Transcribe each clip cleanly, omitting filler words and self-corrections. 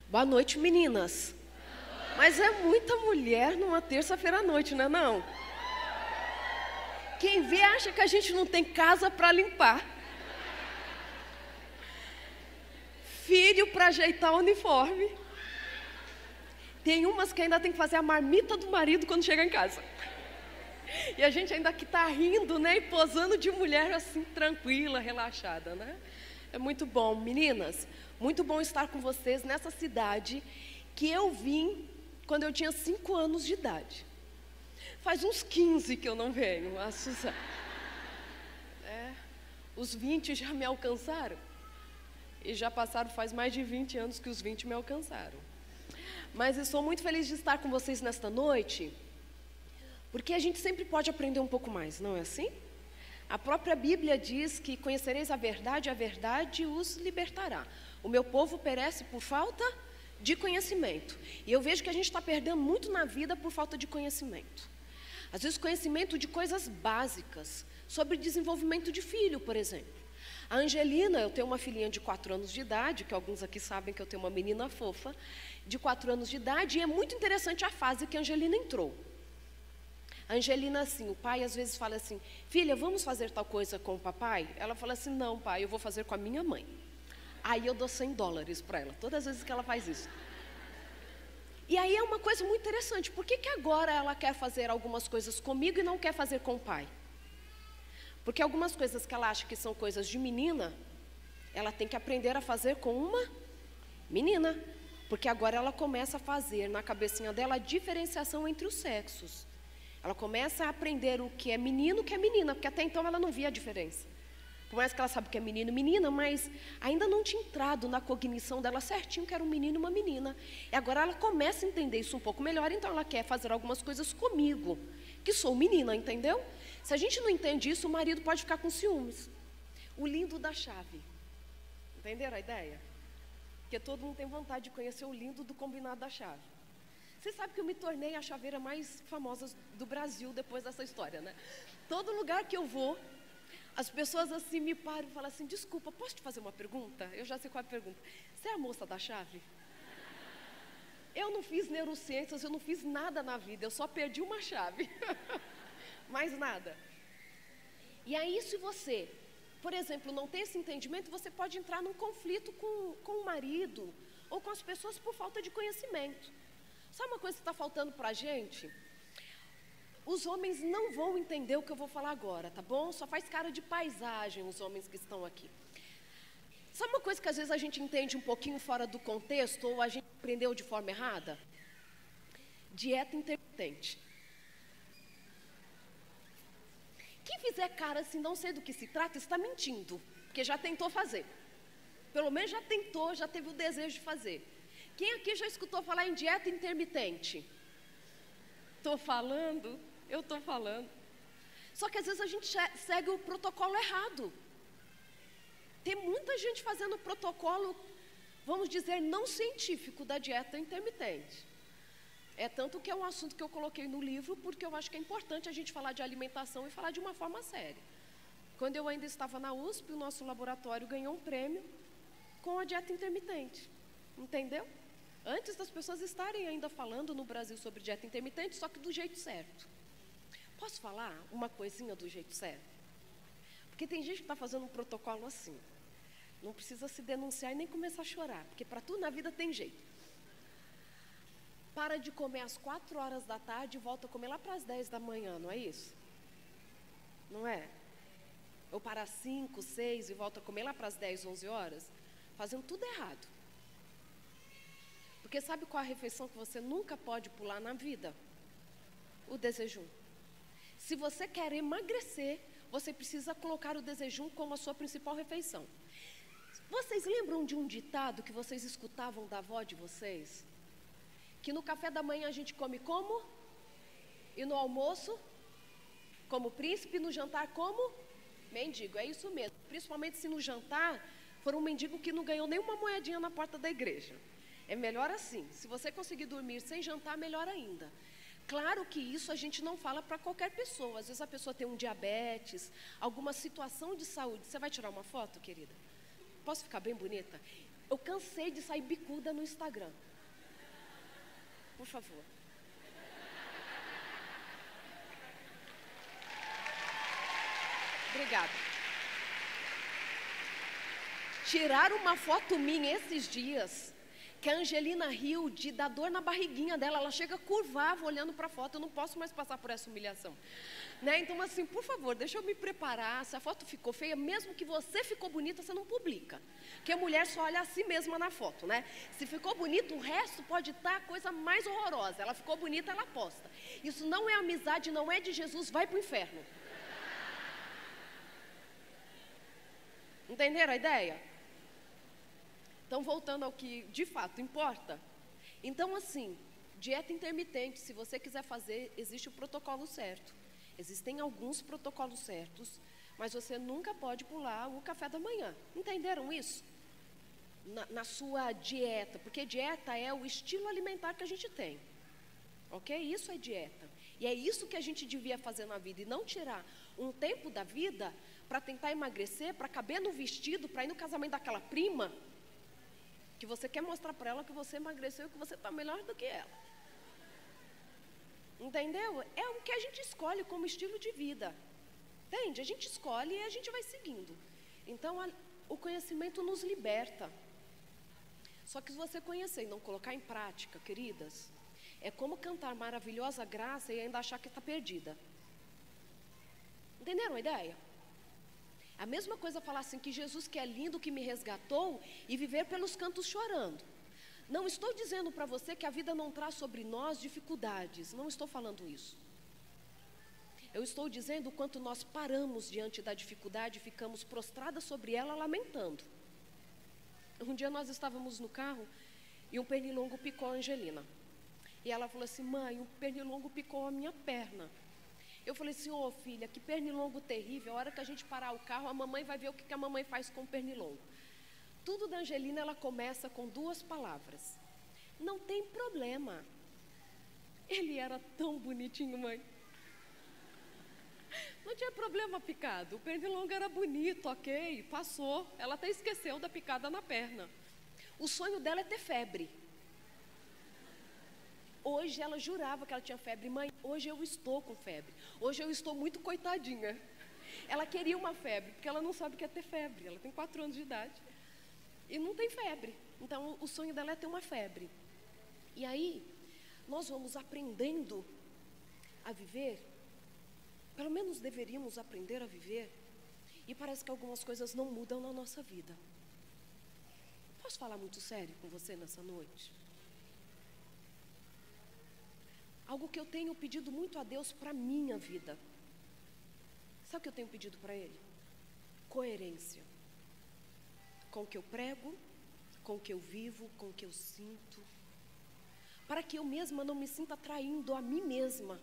Boa noite, meninas. Mas é muita mulher numa terça-feira à noite, não é não? Quem vê acha que a gente não tem casa para limpar, filho para ajeitar o uniforme. Tem umas que ainda tem que fazer a marmita do marido quando chega em casa. E a gente ainda aqui está rindo, né? E posando de mulher assim, tranquila, relaxada, né? É muito bom, meninas. Muito bom estar com vocês nessa cidade que eu vim quando eu tinha 5 anos de idade. Faz uns 15 que eu não venho, a Suzana. Os 20 já me alcançaram. E já passaram faz mais de 20 anos que os 20 me alcançaram. Mas eu sou muito feliz de estar com vocês nesta noite, porque a gente sempre pode aprender um pouco mais, não é assim? A própria Bíblia diz que conhecereis a verdade os libertará. O meu povo perece por falta de conhecimento. E eu vejo que a gente está perdendo muito na vida por falta de conhecimento. Às vezes conhecimento de coisas básicas, sobre desenvolvimento de filho, por exemplo. A Angelina, eu tenho uma filhinha de 4 anos de idade, que alguns aqui sabem que eu tenho uma menina fofa, de 4 anos de idade, e é muito interessante a fase que a Angelina entrou. A Angelina, assim, o pai às vezes fala assim, filha, vamos fazer tal coisa com o papai? Ela fala assim, não, pai, eu vou fazer com a minha mãe. Aí eu dou $100 para ela, todas as vezes que ela faz isso. E aí é uma coisa muito interessante, por que agora ela quer fazer algumas coisas comigo e não quer fazer com o pai? Porque algumas coisas que ela acha que são coisas de menina, ela tem que aprender a fazer com uma menina. Porque agora ela começa a fazer na cabecinha dela a diferenciação entre os sexos. Ela começa a aprender o que é menino e o que é menina, porque até então ela não via a diferença. Por mais que ela sabe que é menino e menina, mas ainda não tinha entrado na cognição dela certinho que era um menino e uma menina. E agora ela começa a entender isso um pouco melhor, então ela quer fazer algumas coisas comigo, que sou menina, entendeu? Se a gente não entende isso, o marido pode ficar com ciúmes. O lindo da chave. Entenderam a ideia? Porque todo mundo tem vontade de conhecer o lindo do combinado da chave. Você sabe que eu me tornei a chaveira mais famosa do Brasil depois dessa história, né? Todo lugar que eu vou, as pessoas assim me param e falam assim, desculpa, posso te fazer uma pergunta? Eu já sei qual é a pergunta. Você é a moça da chave? Eu não fiz neurociências, eu não fiz nada na vida, eu só perdi uma chave. Mais nada. E aí, se você, por exemplo, não tem esse entendimento, você pode entrar num conflito com o marido ou com as pessoas por falta de conhecimento. Sabe uma coisa que está faltando para a gente? Os homens não vão entender o que eu vou falar agora, tá bom? Só faz cara de paisagem os homens que estão aqui. Sabe uma coisa que às vezes a gente entende um pouquinho fora do contexto ou a gente aprendeu de forma errada? Dieta intermitente. Quem fizer cara assim, não sei do que se trata, está mentindo, porque já tentou fazer. Pelo menos já tentou, já teve o desejo de fazer. Quem aqui já escutou falar em dieta intermitente? Estou falando, eu estou falando. Só que às vezes a gente segue o protocolo errado. Tem muita gente fazendo o protocolo, vamos dizer, não científico da dieta intermitente. É tanto que é um assunto que eu coloquei no livro, porque eu acho que é importante a gente falar de alimentação e falar de uma forma séria. Quando eu ainda estava na USP, o nosso laboratório ganhou um prêmio com a dieta intermitente. Entendeu? Antes das pessoas estarem ainda falando no Brasil sobre dieta intermitente, só que do jeito certo. Posso falar uma coisinha do jeito certo? Porque tem gente que está fazendo um protocolo assim. Não precisa se denunciar e nem começar a chorar, porque para tudo na vida tem jeito. Para de comer às 4 horas da tarde e volta a comer lá para as 10 da manhã, não é isso? Não é? Ou para as 5, 6 e volta a comer lá para as 10, 11 horas, fazendo tudo errado. Porque sabe qual a refeição que você nunca pode pular na vida? O desjejum. Se você quer emagrecer, você precisa colocar o desjejum como a sua principal refeição. Vocês lembram de um ditado que vocês escutavam da avó de vocês? Que no café da manhã a gente come como? E no almoço? Como príncipe, e no jantar como? Mendigo, é isso mesmo. Principalmente se no jantar for um mendigo que não ganhou nenhuma moedinha na porta da igreja. É melhor assim. Se você conseguir dormir sem jantar, melhor ainda. Claro que isso a gente não fala para qualquer pessoa. Às vezes a pessoa tem um diabetes, alguma situação de saúde. Você vai tirar uma foto, querida? Posso ficar bem bonita? Eu cansei de sair bicuda no Instagram. Por favor. Obrigada. Tiraram uma foto minha esses dias, que a Angelina riu de dar dor na barriguinha dela. Ela chega curvava olhando para a foto. Eu não posso mais passar por essa humilhação, né? Então assim, por favor, deixa eu me preparar. Se a foto ficou feia, mesmo que você ficou bonita, você não publica, porque a mulher só olha a si mesma na foto, né? Se ficou bonito, o resto pode estar a coisa mais horrorosa. Ela ficou bonita, ela posta. Isso não é amizade, não é de Jesus, vai para o inferno. Entenderam a ideia? Então, voltando ao que de fato importa. Então, assim, dieta intermitente, se você quiser fazer, existe o protocolo certo. Existem alguns protocolos certos, mas você nunca pode pular o café da manhã. Entenderam isso? Na sua dieta, porque dieta é o estilo alimentar que a gente tem. Ok? Isso é dieta. E é isso que a gente devia fazer na vida, e não tirar um tempo da vida para tentar emagrecer, para caber no vestido, para ir no casamento daquela prima, que você quer mostrar para ela que você emagreceu e que você está melhor do que ela. Entendeu? É o que a gente escolhe como estilo de vida. Entende? A gente escolhe e a gente vai seguindo. Então, o conhecimento nos liberta. Só que se você conhecer e não colocar em prática, queridas, é como cantar maravilhosa graça e ainda achar que está perdida. Entenderam a ideia? A mesma coisa falar assim, que Jesus que é lindo, que me resgatou, e viver pelos cantos chorando. Não estou dizendo para você que a vida não traz sobre nós dificuldades. Não estou falando isso. Eu estou dizendo o quanto nós paramos diante da dificuldade e ficamos prostradas sobre ela, lamentando. Um dia nós estávamos no carro e um pernilongo picou a Angelina. E ela falou assim, mãe, um pernilongo picou a minha perna. Eu falei assim, ô filha, que pernilongo terrível. A hora que a gente parar o carro, a mamãe vai ver o que a mamãe faz com o pernilongo. Tudo da Angelina, ela começa com 2 palavras. Não tem problema. Ele era tão bonitinho, mãe. Não tinha problema picado. O pernilongo era bonito, ok, passou. Ela até esqueceu da picada na perna. O sonho dela é ter febre. Hoje ela jurava que ela tinha febre. Mãe, hoje eu estou com febre. Hoje eu estou muito coitadinha. Ela queria uma febre, porque ela não sabe o que é ter febre. Ela tem 4 anos de idade e não tem febre. Então o sonho dela é ter uma febre. E aí nós vamos aprendendo a viver. Pelo menos deveríamos aprender a viver. E parece que algumas coisas não mudam na nossa vida. Posso falar muito sério com você nessa noite? Algo que eu tenho pedido muito a Deus para a minha vida. Sabe o que eu tenho pedido para Ele? Coerência. Com o que eu prego, com o que eu vivo, com o que eu sinto. Para que eu mesma não me sinta traindo a mim mesma.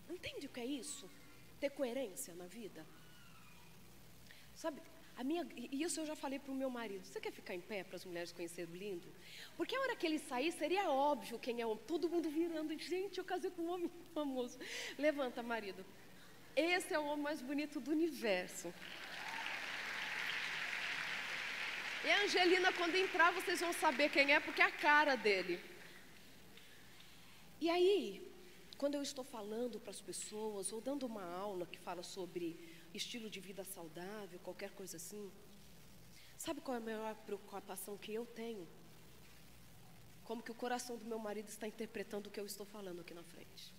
Entende o que é isso? Ter coerência na vida? Sabe, isso eu já falei para o meu marido. Você quer ficar em pé para as mulheres conhecerem o lindo? Porque a hora que ele sair, seria óbvio quem é o homem. Todo mundo virando. Gente, eu casei com um homem famoso. Levanta, marido. Esse é o homem mais bonito do universo. E a Angelina, quando entrar, vocês vão saber quem é, porque é a cara dele. E aí, quando eu estou falando para as pessoas, ou dando uma aula que fala sobre estilo de vida saudável, qualquer coisa assim, sabe qual é a maior preocupação que eu tenho? Como que o coração do meu marido está interpretando o que eu estou falando aqui na frente.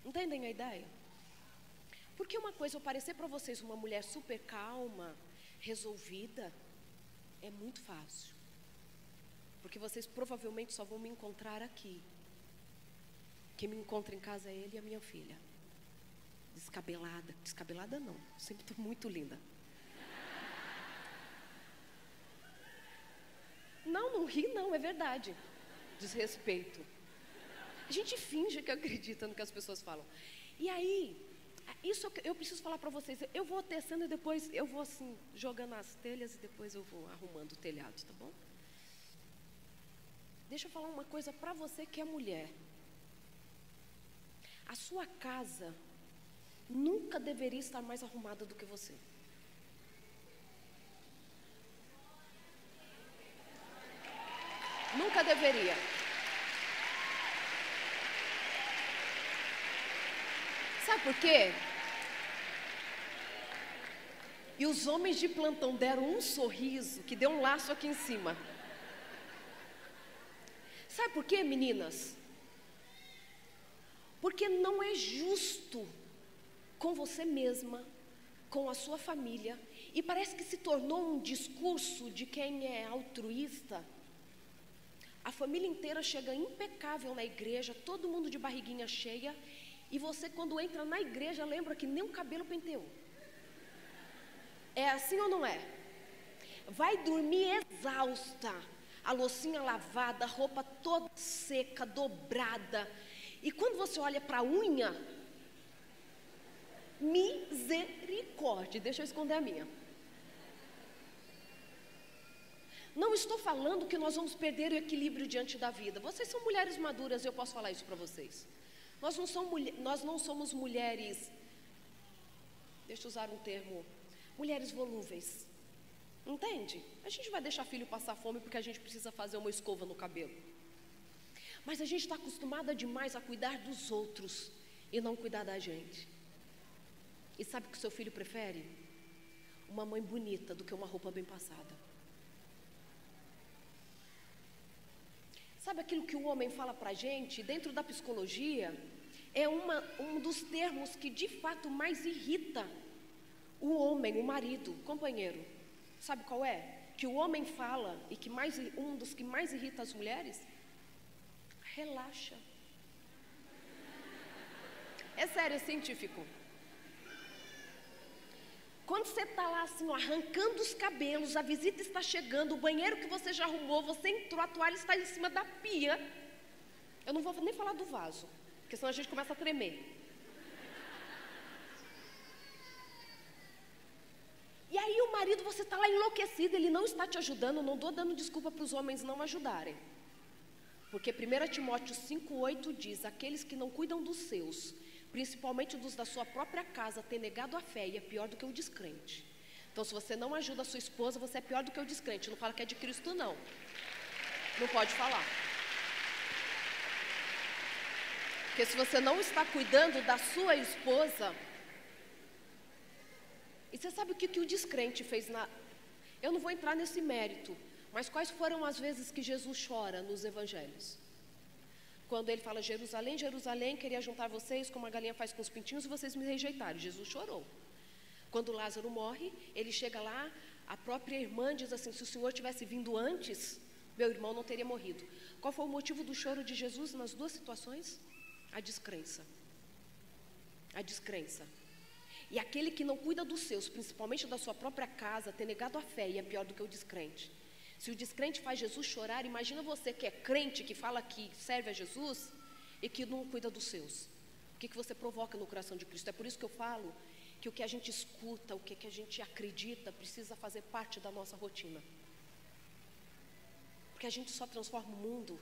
Entendem a ideia? Porque uma coisa, eu parecer para vocês uma mulher super calma, resolvida, é muito fácil. Porque vocês provavelmente só vão me encontrar aqui. Quem me encontra em casa é ele e a minha filha. Descabelada. Descabelada não, sempre estou muito linda. Não ri não, é verdade. Desrespeito. A gente finge que acredita no que as pessoas falam. E aí, isso eu preciso falar para vocês. Eu vou tecendo e depois eu vou assim, jogando as telhas e depois eu vou arrumando o telhado, tá bom? Deixa eu falar uma coisa para você que é mulher. A sua casa nunca deveria estar mais arrumada do que você. Nunca deveria. Sabe por quê? E os homens de plantão deram um sorriso que deu um laço aqui em cima. Sabe por quê, meninas? Porque não é justo com você mesma, com a sua família, e parece que se tornou um discurso de quem é altruísta. A família inteira chega impecável na igreja, todo mundo de barriguinha cheia, e você, quando entra na igreja, lembra que nem o cabelo penteou. É assim ou não é? Vai dormir exausta, a loucinha lavada, a roupa toda seca, dobrada, e quando você olha para a unha, misericórdia, deixa eu esconder a minha. Não estou falando que nós vamos perder o equilíbrio diante da vida. Vocês são mulheres maduras, eu posso falar isso para vocês. Nós não somos mulheres, deixa eu usar um termo, mulheres volúveis. Entende? A gente vai deixar filho passar fome porque a gente precisa fazer uma escova no cabelo. Mas a gente está acostumada demais a cuidar dos outros e não cuidar da gente. E sabe o que o seu filho prefere? Uma mãe bonita do que uma roupa bem passada. Sabe aquilo que o homem fala pra gente? Dentro da psicologia, é um dos termos que de fato mais irrita o homem, o marido, o companheiro. Sabe qual é? Que o homem fala e que um dos que mais irrita as mulheres? Relaxa. É sério, é científico. Quando você está lá assim, ó, arrancando os cabelos, a visita está chegando, o banheiro que você já arrumou, você entrou, a toalha está em cima da pia. Eu não vou nem falar do vaso, porque senão a gente começa a tremer. E aí o marido, você está lá enlouquecido, ele não está te ajudando. Não estou dando desculpa para os homens não ajudarem. Porque 1 Timóteo 5,8 diz: aqueles que não cuidam dos seus, principalmente dos da sua própria casa, têm negado a fé e é pior do que o descrente. Então, se você não ajuda a sua esposa, você é pior do que o descrente. Não fala que é de Cristo, não. Não pode falar. Porque se você não está cuidando da sua esposa... E você sabe o que o descrente fez na... Eu não vou entrar nesse mérito, mas quais foram as vezes que Jesus chora nos evangelhos? Quando ele fala: Jerusalém, Jerusalém, queria juntar vocês como a galinha faz com os pintinhos e vocês me rejeitaram. Jesus chorou. Quando Lázaro morre, ele chega lá, a própria irmã diz assim: se o Senhor tivesse vindo antes, meu irmão não teria morrido. Qual foi o motivo do choro de Jesus nas duas situações? A descrença. A descrença. E aquele que não cuida dos seus, principalmente da sua própria casa, ter negado a fé, e é pior do que o descrente. Se o descrente faz Jesus chorar, imagina você que é crente, que fala que serve a Jesus e que não cuida dos seus. O que você provoca no coração de Cristo? É por isso que eu falo que o que a gente escuta, o que a gente acredita, precisa fazer parte da nossa rotina. Porque a gente só transforma o mundo,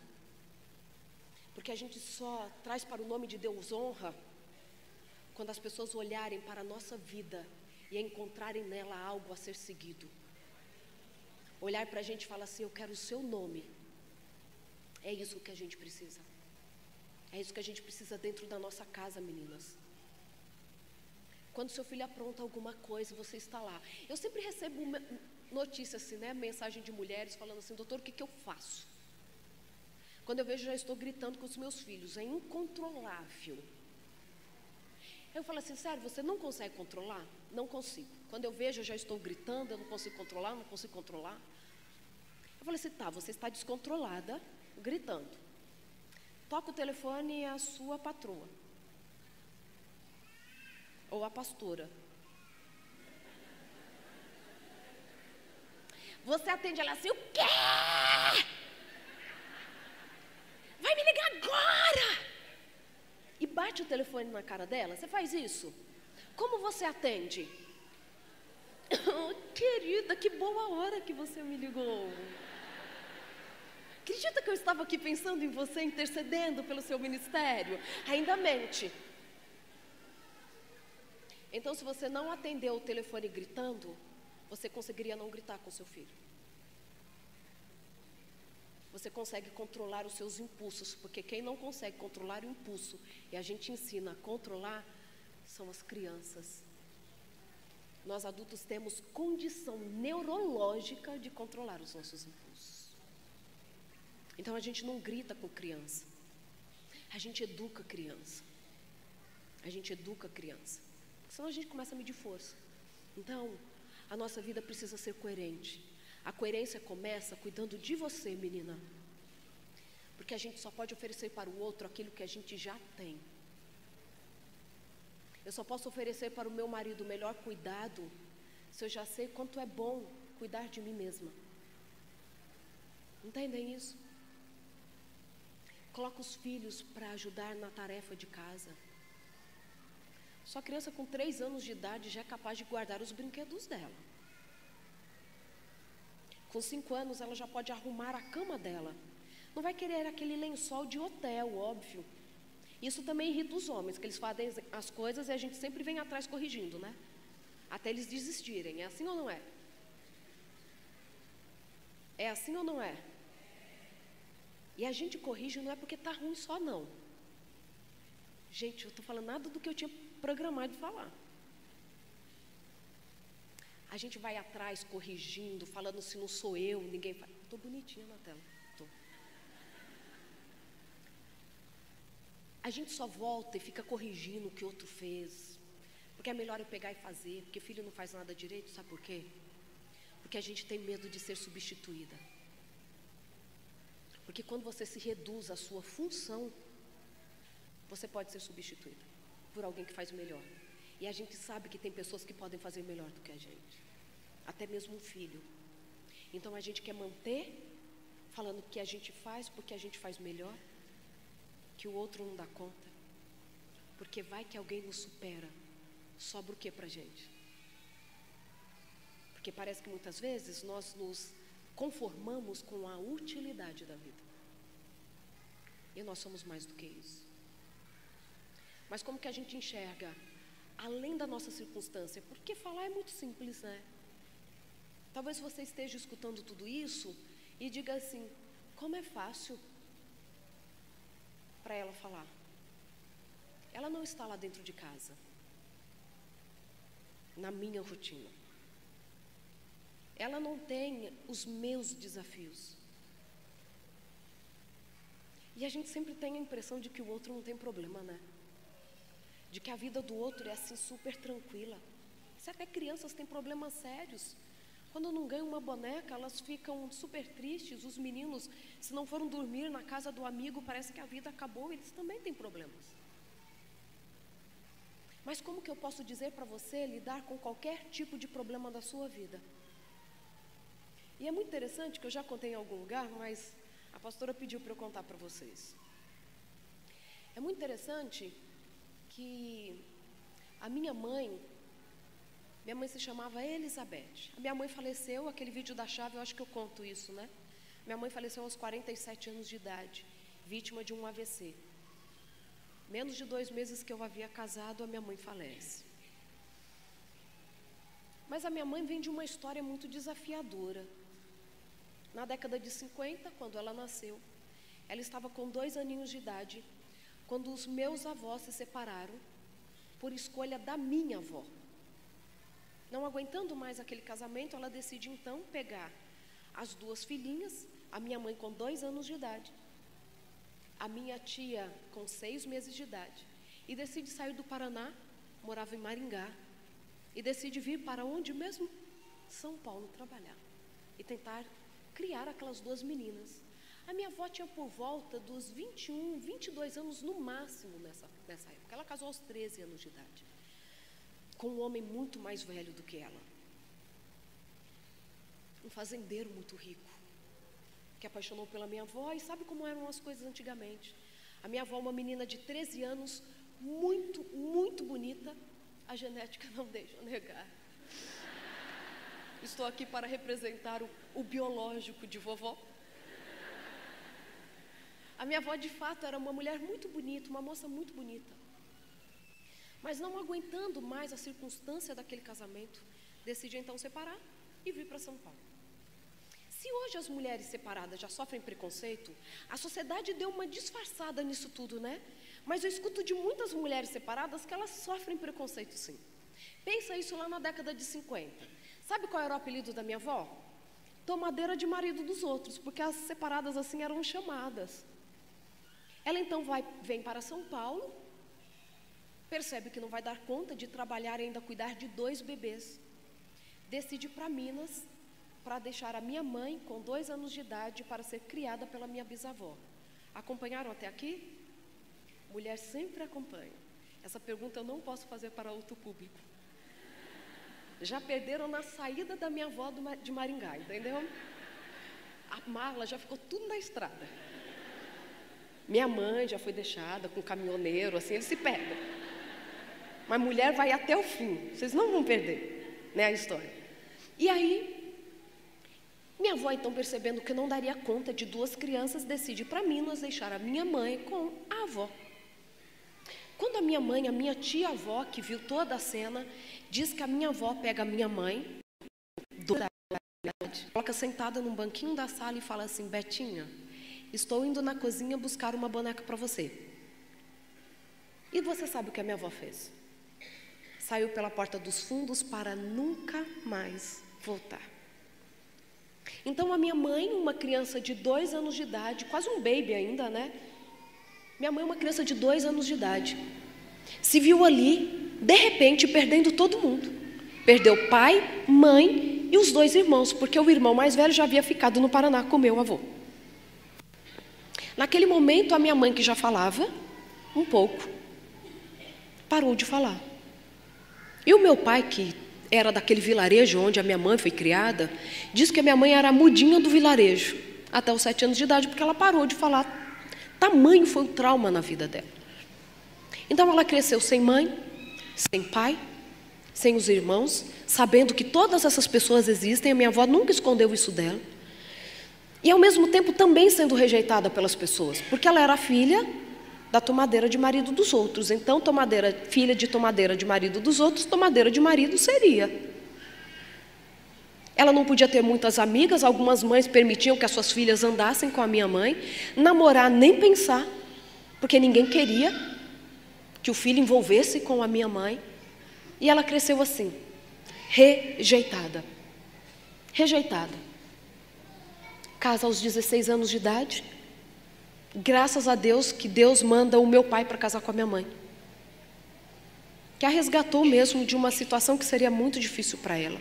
porque a gente só traz para o nome de Deus honra, quando as pessoas olharem para a nossa vida e encontrarem nela algo a ser seguido. Olhar para a gente e falar assim: eu quero o seu nome. É isso que a gente precisa. É isso que a gente precisa dentro da nossa casa, meninas. Quando seu filho apronta alguma coisa, você está lá. Eu sempre recebo notícias assim, né? Mensagem de mulheres falando assim: doutor, o que eu faço? Quando eu vejo, já estou gritando com os meus filhos. É incontrolável. Eu falo assim: sério, você não consegue controlar? Não consigo. Quando eu vejo, eu já estou gritando, eu não consigo controlar, não consigo controlar. Eu falei assim: tá, você está descontrolada, gritando. Toca o telefone e a sua patroa. Ou a pastora. Você atende ela assim: o quê? Vai me ligar agora! E bate o telefone na cara dela. Você faz isso? Como você atende? Oh, querida, que boa hora que você me ligou. Acredita que eu estava aqui pensando em você, intercedendo pelo seu ministério? Ainda mente. Então, se você não atendeu o telefone gritando, você conseguiria não gritar com seu filho. você consegue controlar os seus impulsos, porque quem não consegue controlar o impulso e a gente ensina a controlar são as crianças. Nós adultos temos condição neurológica de controlar os nossos impulsos. Então a gente não grita com criança, a gente educa a criança. A gente educa a criança, senão a gente começa a medir força. Então, a nossa vida precisa ser coerente. A coerência começa cuidando de você, menina. Porque a gente só pode oferecer para o outro aquilo que a gente já tem. Eu só posso oferecer para o meu marido o melhor cuidado se eu já sei quanto é bom cuidar de mim mesma. Entendem isso? Coloca os filhos para ajudar na tarefa de casa. Sua criança com 3 anos de idade já é capaz de guardar os brinquedos dela. Com 5 anos ela já pode arrumar a cama dela. Não vai querer aquele lençol de hotel, óbvio. Isso também irrita os homens, que eles fazem as coisas e a gente sempre vem atrás corrigindo, né? Até eles desistirem. É assim ou não é? É assim ou não é? E a gente corrige não é porque está ruim só, não. Gente, eu estou falando nada do que eu tinha programado de falar. A gente vai atrás corrigindo, falando se não sou eu, ninguém faz. Estou bonitinha na tela. Tô. A gente só volta e fica corrigindo o que o outro fez. Porque é melhor eu pegar e fazer, porque filho não faz nada direito, sabe por quê? Porque a gente tem medo de ser substituída. Porque quando você se reduz à sua função, você pode ser substituída por alguém que faz melhor. E a gente sabe que tem pessoas que podem fazer melhor do que a gente. Até mesmo um filho. Então a gente quer manter, falando que a gente faz porque a gente faz melhor, que o outro não dá conta. Porque vai que alguém nos supera, sobra o que pra gente? Porque parece que muitas vezes nós nos conformamos com a utilidade da vida. E nós somos mais do que isso. Mas como que a gente enxerga além da nossa circunstância? Porque falar é muito simples, né? Talvez você esteja escutando tudo isso e diga assim: como é fácil para ela falar. Ela não está lá dentro de casa, na minha rotina. Ela não tem os meus desafios. E a gente sempre tem a impressão de que o outro não tem problema, né? De que a vida do outro é assim super tranquila. Se até crianças têm problemas sérios. Quando não ganham uma boneca, elas ficam super tristes. Os meninos, se não foram dormir na casa do amigo, parece que a vida acabou. Eles também têm problemas. Mas como que eu posso dizer para você lidar com qualquer tipo de problema da sua vida? E é muito interessante que eu já contei em algum lugar, mas a pastora pediu para eu contar para vocês. É muito interessante que a minha mãe se chamava Elizabeth. A minha mãe faleceu, aquele vídeo da chave, eu acho que eu conto isso, né? Minha mãe faleceu aos 47 anos de idade, vítima de um AVC. Menos de 2 meses que eu havia casado, a minha mãe falece. Mas a minha mãe vem de uma história muito desafiadora. Na década de 50, quando ela nasceu, ela estava com 2 aninhos de idade, quando os meus avós se separaram por escolha da minha avó. Não aguentando mais aquele casamento, ela decide então pegar as 2 filhinhas, a minha mãe com 2 anos de idade, a minha tia com 6 meses de idade, e decide sair do Paraná, morava em Maringá, e decide vir para onde mesmo? São Paulo, trabalhar e tentar criar aquelas 2 meninas. A minha avó tinha por volta dos 21, 22 anos no máximo nessa época. Ela casou aos 13 anos de idade, com um homem muito mais velho do que ela. Um fazendeiro muito rico, que apaixonou pela minha avó, e sabe como eram as coisas antigamente. A minha avó, uma menina de 13 anos, muito, muito bonita, a genética não deixa eu negar. Estou aqui para representar o biológico de vovó. A minha avó, de fato, era uma mulher muito bonita, uma moça muito bonita. Mas não aguentando mais a circunstância daquele casamento, decide então separar e vir para São Paulo. Se hoje as mulheres separadas já sofrem preconceito, a sociedade deu uma disfarçada nisso tudo, né? Mas eu escuto de muitas mulheres separadas que elas sofrem preconceito, sim. Pensa isso lá na década de 50. Sabe qual era o apelido da minha avó? Tomadeira de marido dos outros, porque as separadas assim eram chamadas. Ela então vem para São Paulo, percebe que não vai dar conta de trabalhar e ainda cuidar de 2 bebês. Decide ir para Minas para deixar a minha mãe com 2 anos de idade para ser criada pela minha bisavó. Acompanharam até aqui? Mulher sempre acompanha. Essa pergunta eu não posso fazer para outro público. Já perderam na saída da minha avó de Maringá, entendeu? A mala já ficou tudo na estrada. Minha mãe já foi deixada com um caminhoneiro, assim, eles se perdem. Mas mulher vai até o fim, vocês não vão perder, né, a história. E aí, minha avó, então, percebendo que não daria conta de 2 crianças, decide ir para Minas deixar a minha mãe com a avó. Quando a minha mãe, a minha tia-avó, que viu toda a cena, diz que a minha avó pega a minha mãe, coloca sentada num banquinho da sala e fala assim: Betinha, estou indo na cozinha buscar uma boneca para você. E você sabe o que a minha avó fez? Saiu pela porta dos fundos para nunca mais voltar. Então a minha mãe, uma criança de 2 anos de idade, quase um baby ainda, né? Minha mãe, uma criança de 2 anos de idade, se viu ali, de repente, perdendo todo mundo. Perdeu pai, mãe e os 2 irmãos, porque o irmão mais velho já havia ficado no Paraná com meu avô. Naquele momento, a minha mãe, que já falava um pouco, parou de falar. E o meu pai, que era daquele vilarejo onde a minha mãe foi criada, disse que a minha mãe era a mudinha do vilarejo, até os 7 anos de idade, porque ela parou de falar. Tamanho foi o trauma na vida dela. Então ela cresceu sem mãe, sem pai, sem os irmãos, sabendo que todas essas pessoas existem. A minha avó nunca escondeu isso dela. E ao mesmo tempo também sendo rejeitada pelas pessoas, porque ela era filha da tomadeira de marido dos outros. Então, filha de tomadeira de marido dos outros, tomadeira de marido seria. Ela não podia ter muitas amigas, algumas mães permitiam que as suas filhas andassem com a minha mãe. Namorar, nem pensar, porque ninguém queria que o filho envolvesse com a minha mãe. E ela cresceu assim, rejeitada. Rejeitada. Casa aos 16 anos de idade. Graças a Deus que Deus manda o meu pai para casar com a minha mãe, que a resgatou mesmo de uma situação que seria muito difícil para ela.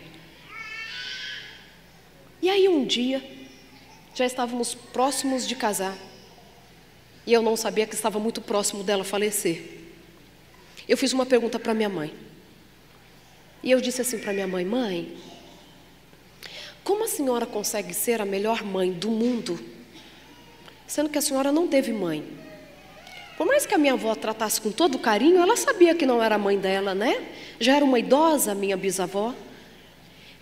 E aí um dia, já estávamos próximos de casar, e eu não sabia que estava muito próximo dela falecer. Eu fiz uma pergunta para minha mãe, e eu disse assim para minha mãe: mãe, como a senhora consegue ser a melhor mãe do mundo, sendo que a senhora não teve mãe? Por mais que a minha avó tratasse com todo carinho, ela sabia que não era a mãe dela, né? Já era uma idosa, a minha bisavó.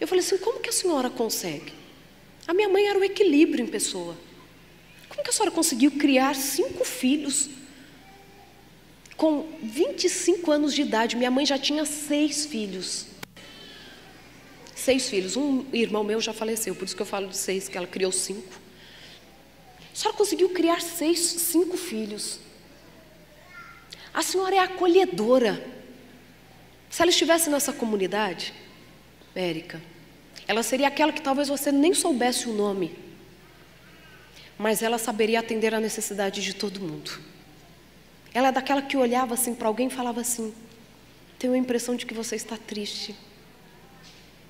Eu falei assim: como que a senhora consegue? A minha mãe era o equilíbrio em pessoa. Como que a senhora conseguiu criar 5 filhos? Com 25 anos de idade, minha mãe já tinha 6 filhos. 6 filhos. Um irmão meu já faleceu, por isso que eu falo de 6, que ela criou 5. A senhora conseguiu criar 5 filhos. A senhora é acolhedora. Se ela estivesse nessa comunidade, Érica, ela seria aquela que talvez você nem soubesse o nome, mas ela saberia atender a necessidade de todo mundo. Ela é daquela que olhava assim para alguém e falava assim: tenho a impressão de que você está triste,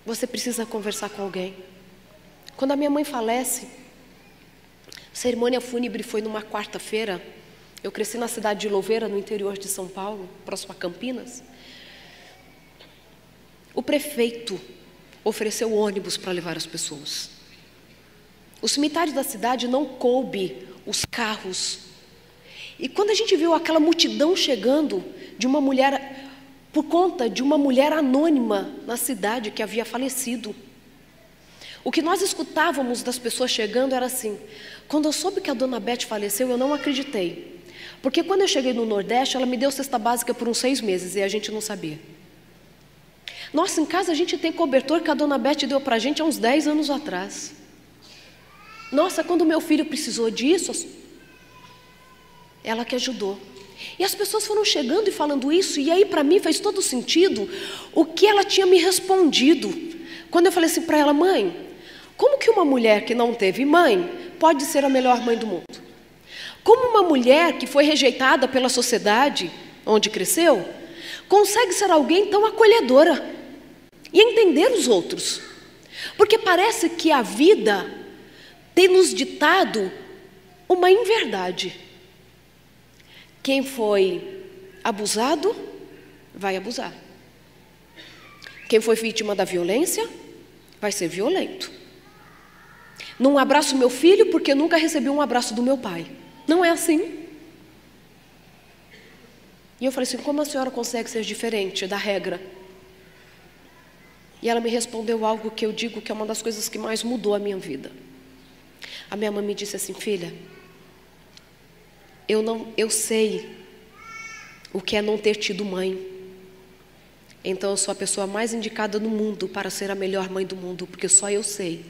você precisa conversar com alguém. Quando a minha mãe falece, a cerimônia fúnebre foi numa quarta-feira. Eu cresci na cidade de Louveira, no interior de São Paulo, próximo a Campinas. O prefeito ofereceu ônibus para levar as pessoas. O cemitério da cidade não coube os carros. E quando a gente viu aquela multidão chegando de uma mulher, por conta de uma mulher anônima na cidade que havia falecido, o que nós escutávamos das pessoas chegando era assim: quando eu soube que a dona Beth faleceu, eu não acreditei. Porque quando eu cheguei no Nordeste, ela me deu cesta básica por uns 6 meses e a gente não sabia. Nossa, em casa a gente tem cobertor que a dona Beth deu para a gente há uns 10 anos atrás. Nossa, quando meu filho precisou disso, ela que ajudou. E as pessoas foram chegando e falando isso, e aí para mim fez todo sentido o que ela tinha me respondido. Quando eu falei assim para ela: mãe, como que uma mulher que não teve mãe pode ser a melhor mãe do mundo? Como uma mulher que foi rejeitada pela sociedade onde cresceu, consegue ser alguém tão acolhedora e entender os outros? Porque parece que a vida tem nos ditado uma inverdade. Quem foi abusado, vai abusar. Quem foi vítima da violência, vai ser violento. Não abraço meu filho porque nunca recebi um abraço do meu pai. Não é assim. E eu falei assim: como a senhora consegue ser diferente da regra? E ela me respondeu algo que eu digo que é uma das coisas que mais mudou a minha vida. A minha mãe me disse assim: filha, eu sei o que é não ter tido mãe. Então eu sou a pessoa mais indicada no mundo para ser a melhor mãe do mundo, porque só eu sei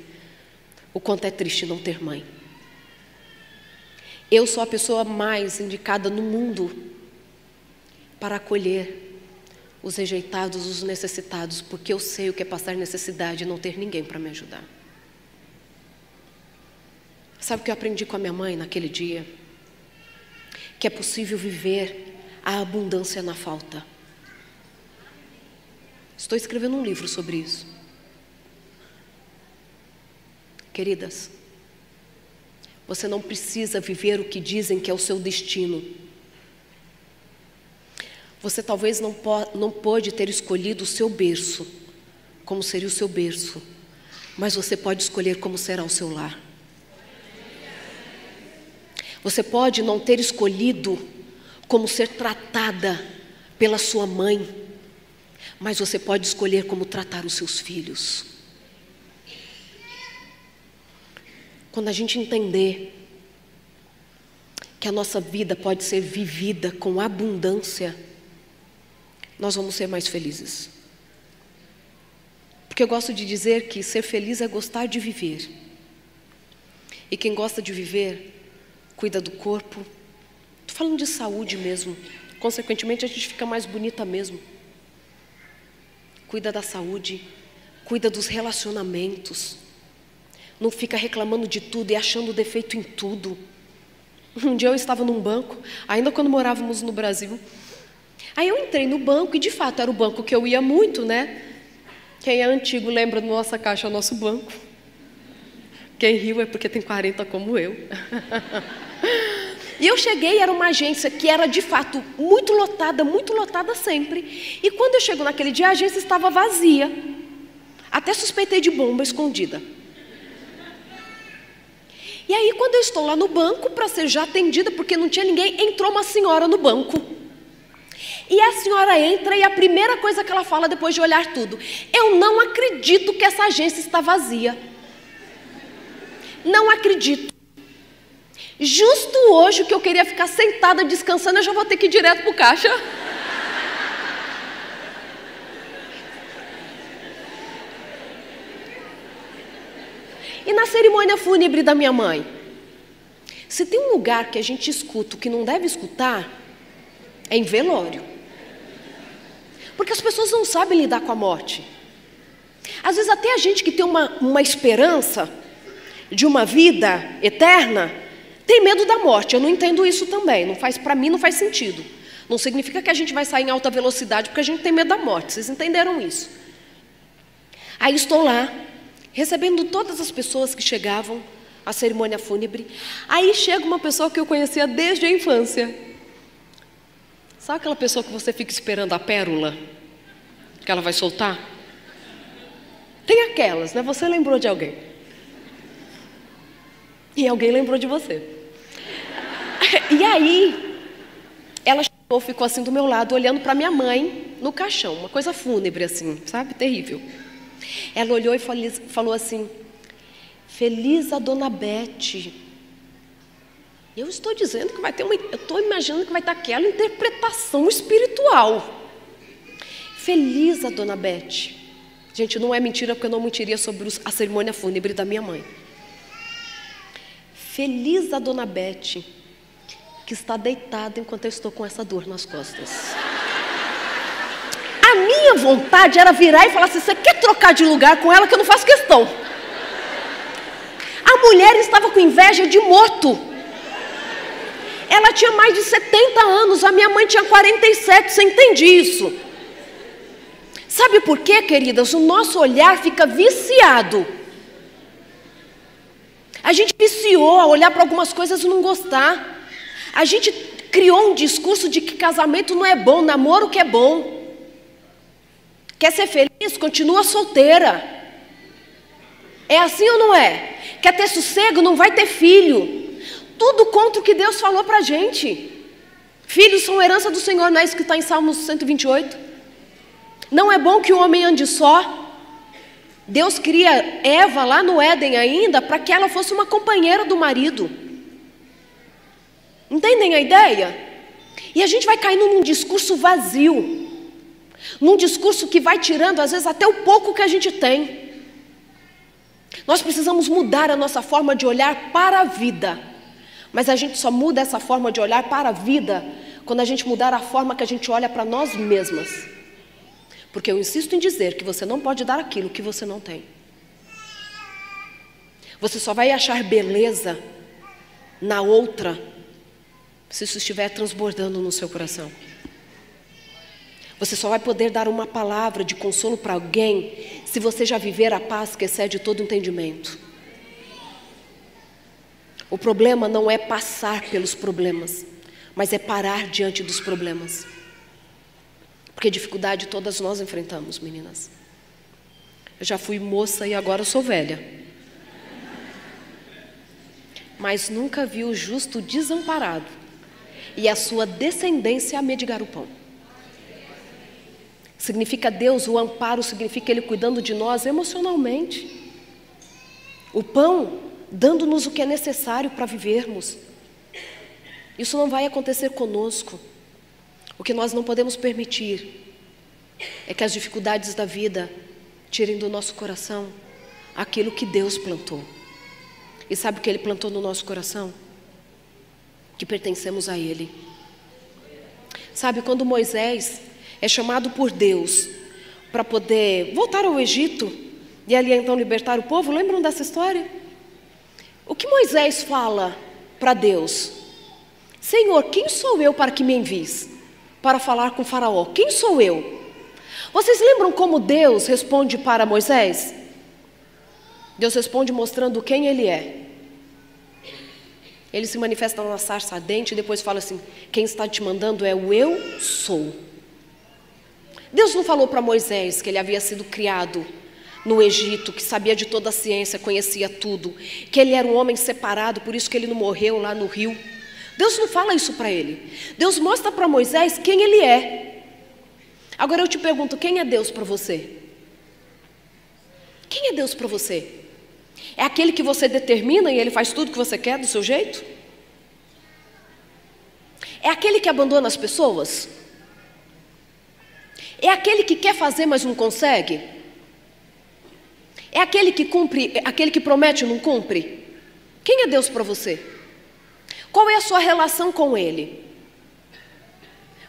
o quanto é triste não ter mãe. Eu sou a pessoa mais indicada no mundo para acolher os rejeitados, os necessitados, porque eu sei o que é passar necessidade e não ter ninguém para me ajudar. Sabe o que eu aprendi com a minha mãe naquele dia? Que é possível viver a abundância na falta. Estou escrevendo um livro sobre isso. Queridas, você não precisa viver o que dizem que é o seu destino. Você talvez não pode ter escolhido o seu berço, como seria o seu berço, mas você pode escolher como será o seu lar. Você pode não ter escolhido como ser tratada pela sua mãe, mas você pode escolher como tratar os seus filhos. Quando a gente entender que a nossa vida pode ser vivida com abundância, nós vamos ser mais felizes. Porque eu gosto de dizer que ser feliz é gostar de viver. E quem gosta de viver, cuida do corpo. Estou falando de saúde mesmo. Consequentemente, a gente fica mais bonita mesmo. Cuida da saúde, cuida dos relacionamentos. Não fica reclamando de tudo e achando defeito em tudo. Um dia eu estava num banco, ainda quando morávamos no Brasil. Aí eu entrei no banco e de fato era o banco que eu ia muito, né? Quem é antigo lembra do Nossa Caixa, Nosso Banco. Quem riu é porque tem 40 como eu. E eu cheguei, era uma agência que era de fato muito lotada sempre. E quando eu chego naquele dia, a agência estava vazia. Até suspeitei de bomba escondida. E aí quando eu estou lá no banco para ser já atendida, porque não tinha ninguém, entrou uma senhora no banco. E a senhora entra e a primeira coisa que ela fala depois de olhar tudo: eu não acredito que essa agência está vazia. Não acredito. Justo hoje que eu queria ficar sentada descansando, eu já vou ter que ir direto para o caixa. E na cerimônia fúnebre da minha mãe, se tem um lugar que a gente escuta o que não deve escutar, é em velório. Porque as pessoas não sabem lidar com a morte. Às vezes até a gente que tem uma esperança de uma vida eterna, tem medo da morte. Eu não entendo isso também. Para mim não faz sentido. Não significa que a gente vai sair em alta velocidade porque a gente tem medo da morte. Vocês entenderam isso? Aí estou lá, recebendo todas as pessoas que chegavam à cerimônia fúnebre. Aí chega uma pessoa que eu conhecia desde a infância. Sabe aquela pessoa que você fica esperando a pérola que ela vai soltar? Tem aquelas, né? Você lembrou de alguém. E alguém lembrou de você. E aí, ela chegou, ficou assim do meu lado, olhando para minha mãe no caixão. Uma coisa fúnebre assim, sabe? Terrível. Ela olhou e falou assim: feliz a Dona Bete. Eu estou dizendo que vai ter eu estou imaginando que vai ter aquela interpretação espiritual. Feliz a Dona Bete. Gente, não é mentira, porque eu não mentiria sobre a cerimônia fúnebre da minha mãe. Feliz a dona Bete, que está deitada enquanto eu estou com essa dor nas costas. A minha vontade era virar e falar assim: você quer trocar de lugar com ela que eu não faço questão. A mulher estava com inveja de morto. Ela tinha mais de 70 anos, a minha mãe tinha 47, você entende isso? Sabe por quê, queridas? O nosso olhar fica viciado. A gente viciou a olhar para algumas coisas e não gostar. A gente criou um discurso de que casamento não é bom, namoro que é bom. Quer ser feliz? Continua solteira. É assim ou não é? Quer ter sossego? Não vai ter filho. Tudo contra o que Deus falou para a gente. Filhos são herança do Senhor, não é isso que está em Salmos 128? Não é bom que o homem ande só. Deus cria Eva lá no Éden ainda para que ela fosse uma companheira do marido. Entendem a ideia? E a gente vai caindo num discurso vazio, num discurso que vai tirando às vezes até o pouco que a gente tem. Nós precisamos mudar a nossa forma de olhar para a vida. Mas a gente só muda essa forma de olhar para a vida quando a gente mudar a forma que a gente olha para nós mesmas. Porque eu insisto em dizer que você não pode dar aquilo que você não tem. Você só vai achar beleza na outra se isso estiver transbordando no seu coração. Você só vai poder dar uma palavra de consolo para alguém se você já viver a paz que excede todo entendimento. O problema não é passar pelos problemas, mas é parar diante dos problemas. Porque dificuldade todas nós enfrentamos, meninas. Eu já fui moça e agora eu sou velha. Mas nunca vi o justo desamparado e a sua descendência a mendigar o pão. Significa Deus, o amparo significa Ele cuidando de nós emocionalmente. O pão dando-nos o que é necessário para vivermos. Isso não vai acontecer conosco. O que nós não podemos permitir é que as dificuldades da vida tirem do nosso coração aquilo que Deus plantou. E sabe o que Ele plantou no nosso coração? Que pertencemos a Ele. Sabe, quando Moisés é chamado por Deus para poder voltar ao Egito e ali então libertar o povo, lembram dessa história? O que Moisés fala para Deus? Senhor, quem sou eu para que me envies para falar com Faraó? Quem sou eu? Vocês lembram como Deus responde para Moisés? Deus responde mostrando quem Ele é. Ele se manifesta na sarça ardente e depois fala assim: quem está te mandando é o eu sou. Deus não falou para Moisés que ele havia sido criado no Egito, que sabia de toda a ciência, conhecia tudo, que ele era um homem separado, por isso que ele não morreu lá no rio. Deus não fala isso para ele. Deus mostra para Moisés quem ele é. Agora eu te pergunto, quem é Deus para você? Quem é Deus para você? É aquele que você determina e Ele faz tudo que você quer do seu jeito? É aquele que abandona as pessoas? É aquele que quer fazer, mas não consegue? É aquele que cumpre, aquele que promete e não cumpre? Quem é Deus para você? Qual é a sua relação com Ele?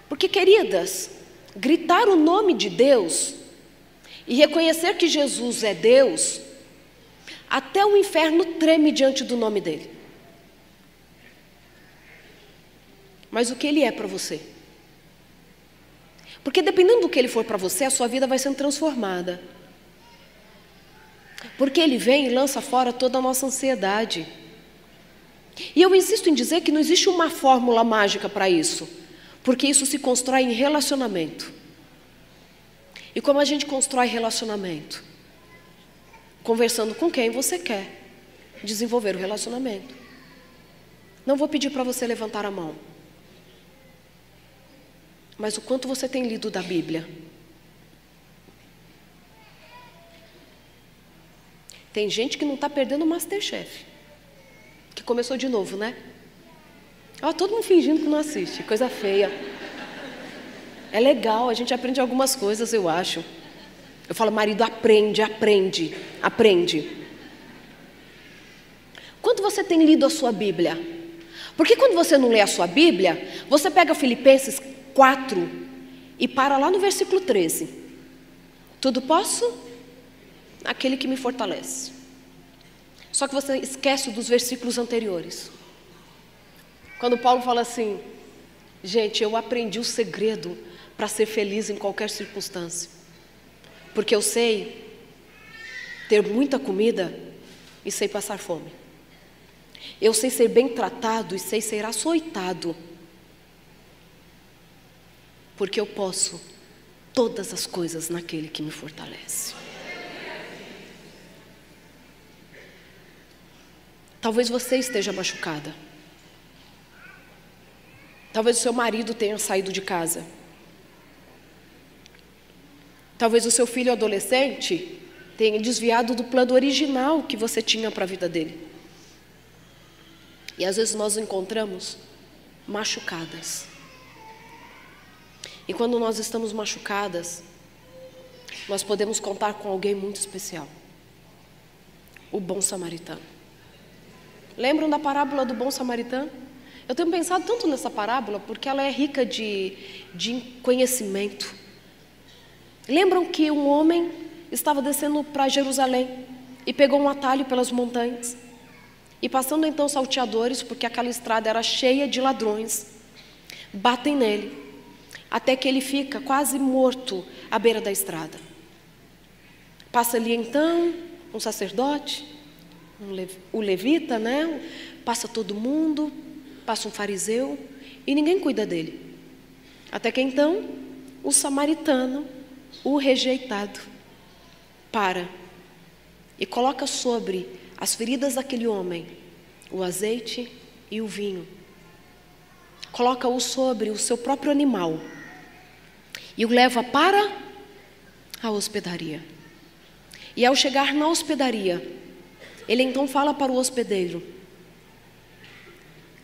Porque, queridas, gritar o nome de Deus e reconhecer que Jesus é Deus, até o inferno treme diante do nome dEle. Mas o que Ele é para você? Porque dependendo do que Ele for para você, a sua vida vai sendo transformada. Porque Ele vem e lança fora toda a nossa ansiedade. E eu insisto em dizer que não existe uma fórmula mágica para isso, porque isso se constrói em relacionamento. E como a gente constrói relacionamento? Conversando com quem você quer desenvolver o relacionamento. Não vou pedir para você levantar a mão, mas o quanto você tem lido da Bíblia? Tem gente que não está perdendo o MasterChef, que começou de novo, né? Ó, todo mundo fingindo que não assiste, coisa feia. É legal, a gente aprende algumas coisas, eu acho. Eu falo, marido, aprende. Quanto você tem lido a sua Bíblia? Porque quando você não lê a sua Bíblia, você pega Filipenses 4 e para lá no versículo 13. Tudo posso? Aquele que me fortalece. Só que você esquece dos versículos anteriores. Quando Paulo fala assim, gente, eu aprendi o segredo para ser feliz em qualquer circunstância. Porque eu sei ter muita comida e sei passar fome. Eu sei ser bem tratado e sei ser açoitado. Porque eu posso todas as coisas naquele que me fortalece. Talvez você esteja machucada. Talvez o seu marido tenha saído de casa. Talvez o seu filho adolescente tenha desviado do plano original que você tinha para a vida dele. E às vezes nós nos encontramos machucadas. E quando nós estamos machucadas, nós podemos contar com alguém muito especial. O bom samaritano. Lembram da parábola do bom samaritano? Eu tenho pensado tanto nessa parábola porque ela é rica de conhecimento. Lembram que um homem estava descendo para Jerusalém e pegou um atalho pelas montanhas. E passando então salteadores, porque aquela estrada era cheia de ladrões, batem nele, até que ele fica quase morto à beira da estrada. Passa ali então um sacerdote, o levita, né? Passa todo mundo, passa um fariseu e ninguém cuida dele. Até que então o samaritano, o rejeitado, para e coloca sobre as feridas daquele homem o azeite e o vinho. Coloca-o sobre o seu próprio animal e o leva para a hospedaria. E ao chegar na hospedaria, ele então fala para o hospedeiro: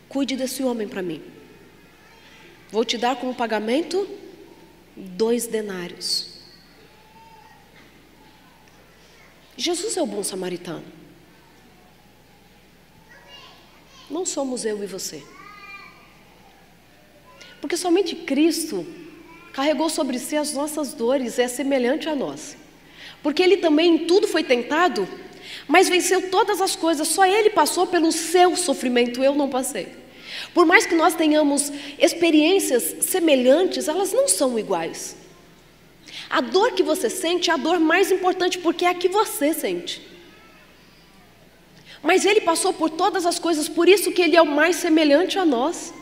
cuide desse homem para mim. Vou te dar como pagamento 2 denários. Jesus é o bom samaritano. Não somos eu e você. Porque somente Cristo carregou sobre si as nossas dores, é semelhante a nós. Porque Ele também em tudo foi tentado, mas venceu todas as coisas. Só Ele passou pelo seu sofrimento, eu não passei. Por mais que nós tenhamos experiências semelhantes, elas não são iguais. A dor que você sente é a dor mais importante, porque é a que você sente. Mas Ele passou por todas as coisas, por isso que Ele é o mais semelhante a nós.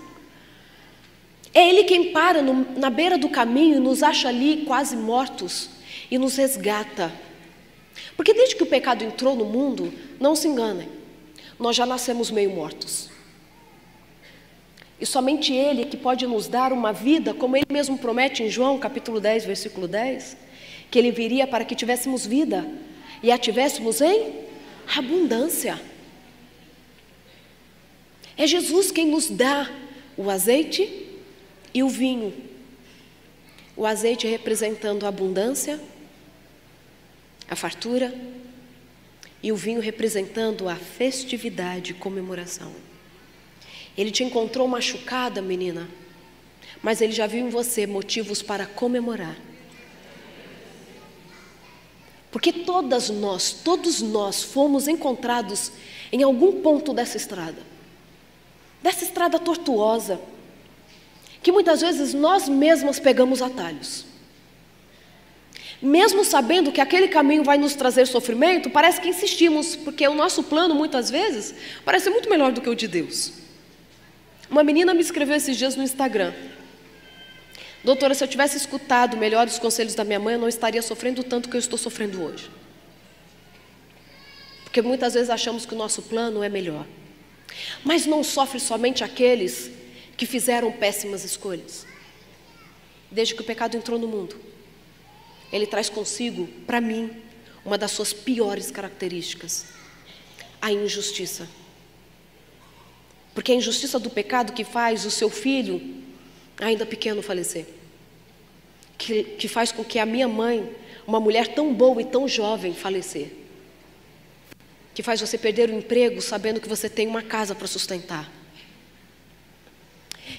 É Ele quem para na beira do caminho e nos acha ali quase mortos e nos resgata. Porque desde que o pecado entrou no mundo, não se enganem, nós já nascemos meio mortos. E somente Ele é que pode nos dar uma vida, como Ele mesmo promete em João capítulo 10, versículo 10, que Ele viria para que tivéssemos vida e a tivéssemos em abundância. É Jesus quem nos dá o azeite e o vinho. O azeite representando a abundância, a fartura, e o vinho representando a festividade, comemoração. Ele te encontrou machucada, menina, mas Ele já viu em você motivos para comemorar. Porque todos nós fomos encontrados em algum ponto dessa estrada tortuosa, que muitas vezes nós mesmas pegamos atalhos. Mesmo sabendo que aquele caminho vai nos trazer sofrimento, parece que insistimos, porque o nosso plano muitas vezes parece muito melhor do que o de Deus. Uma menina me escreveu esses dias no Instagram: doutora, se eu tivesse escutado melhor os conselhos da minha mãe, eu não estaria sofrendo tanto que eu estou sofrendo hoje. Porque muitas vezes achamos que o nosso plano é melhor. Mas não sofre somente aqueles que fizeram péssimas escolhas. Desde que o pecado entrou no mundo, ele traz consigo, para mim, uma das suas piores características: a injustiça. Porque é a injustiça do pecado que faz o seu filho, ainda pequeno, falecer. Que faz com que a minha mãe, uma mulher tão boa e tão jovem, falecer. que faz você perder o emprego sabendo que você tem uma casa para sustentar.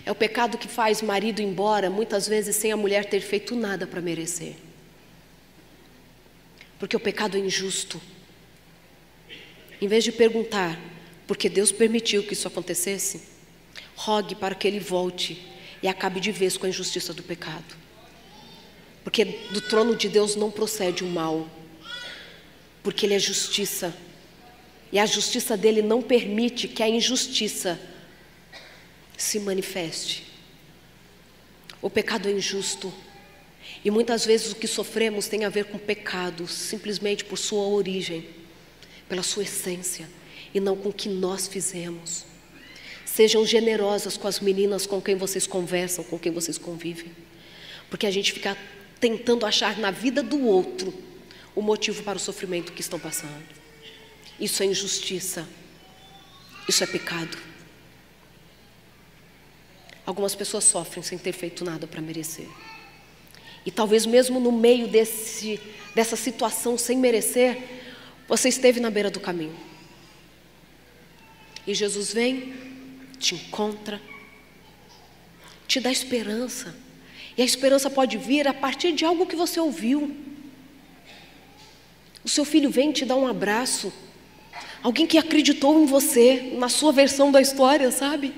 É o pecado que faz marido ir embora, muitas vezes sem a mulher ter feito nada para merecer. Porque o pecado é injusto. Em vez de perguntar por que Deus permitiu que isso acontecesse, rogue para que Ele volte e acabe de vez com a injustiça do pecado. Porque do trono de Deus não procede o mal, porque Ele é justiça. E a justiça dele não permite que a injustiça se manifeste. O pecado é injusto. E muitas vezes o que sofremos tem a ver com pecado, simplesmente por sua origem, pela sua essência, e não com o que nós fizemos. Sejam generosas com as meninas com quem vocês conversam, com quem vocês convivem. Porque a gente fica tentando achar na vida do outro o motivo para o sofrimento que estão passando. Isso é injustiça. Isso é pecado. Algumas pessoas sofrem sem ter feito nada para merecer. E talvez mesmo no meio dessa situação sem merecer, você esteve na beira do caminho. E Jesus vem, te encontra, te dá esperança. E a esperança pode vir a partir de algo que você ouviu. O seu filho vem te dar um abraço. Alguém que acreditou em você, na sua versão da história, sabe?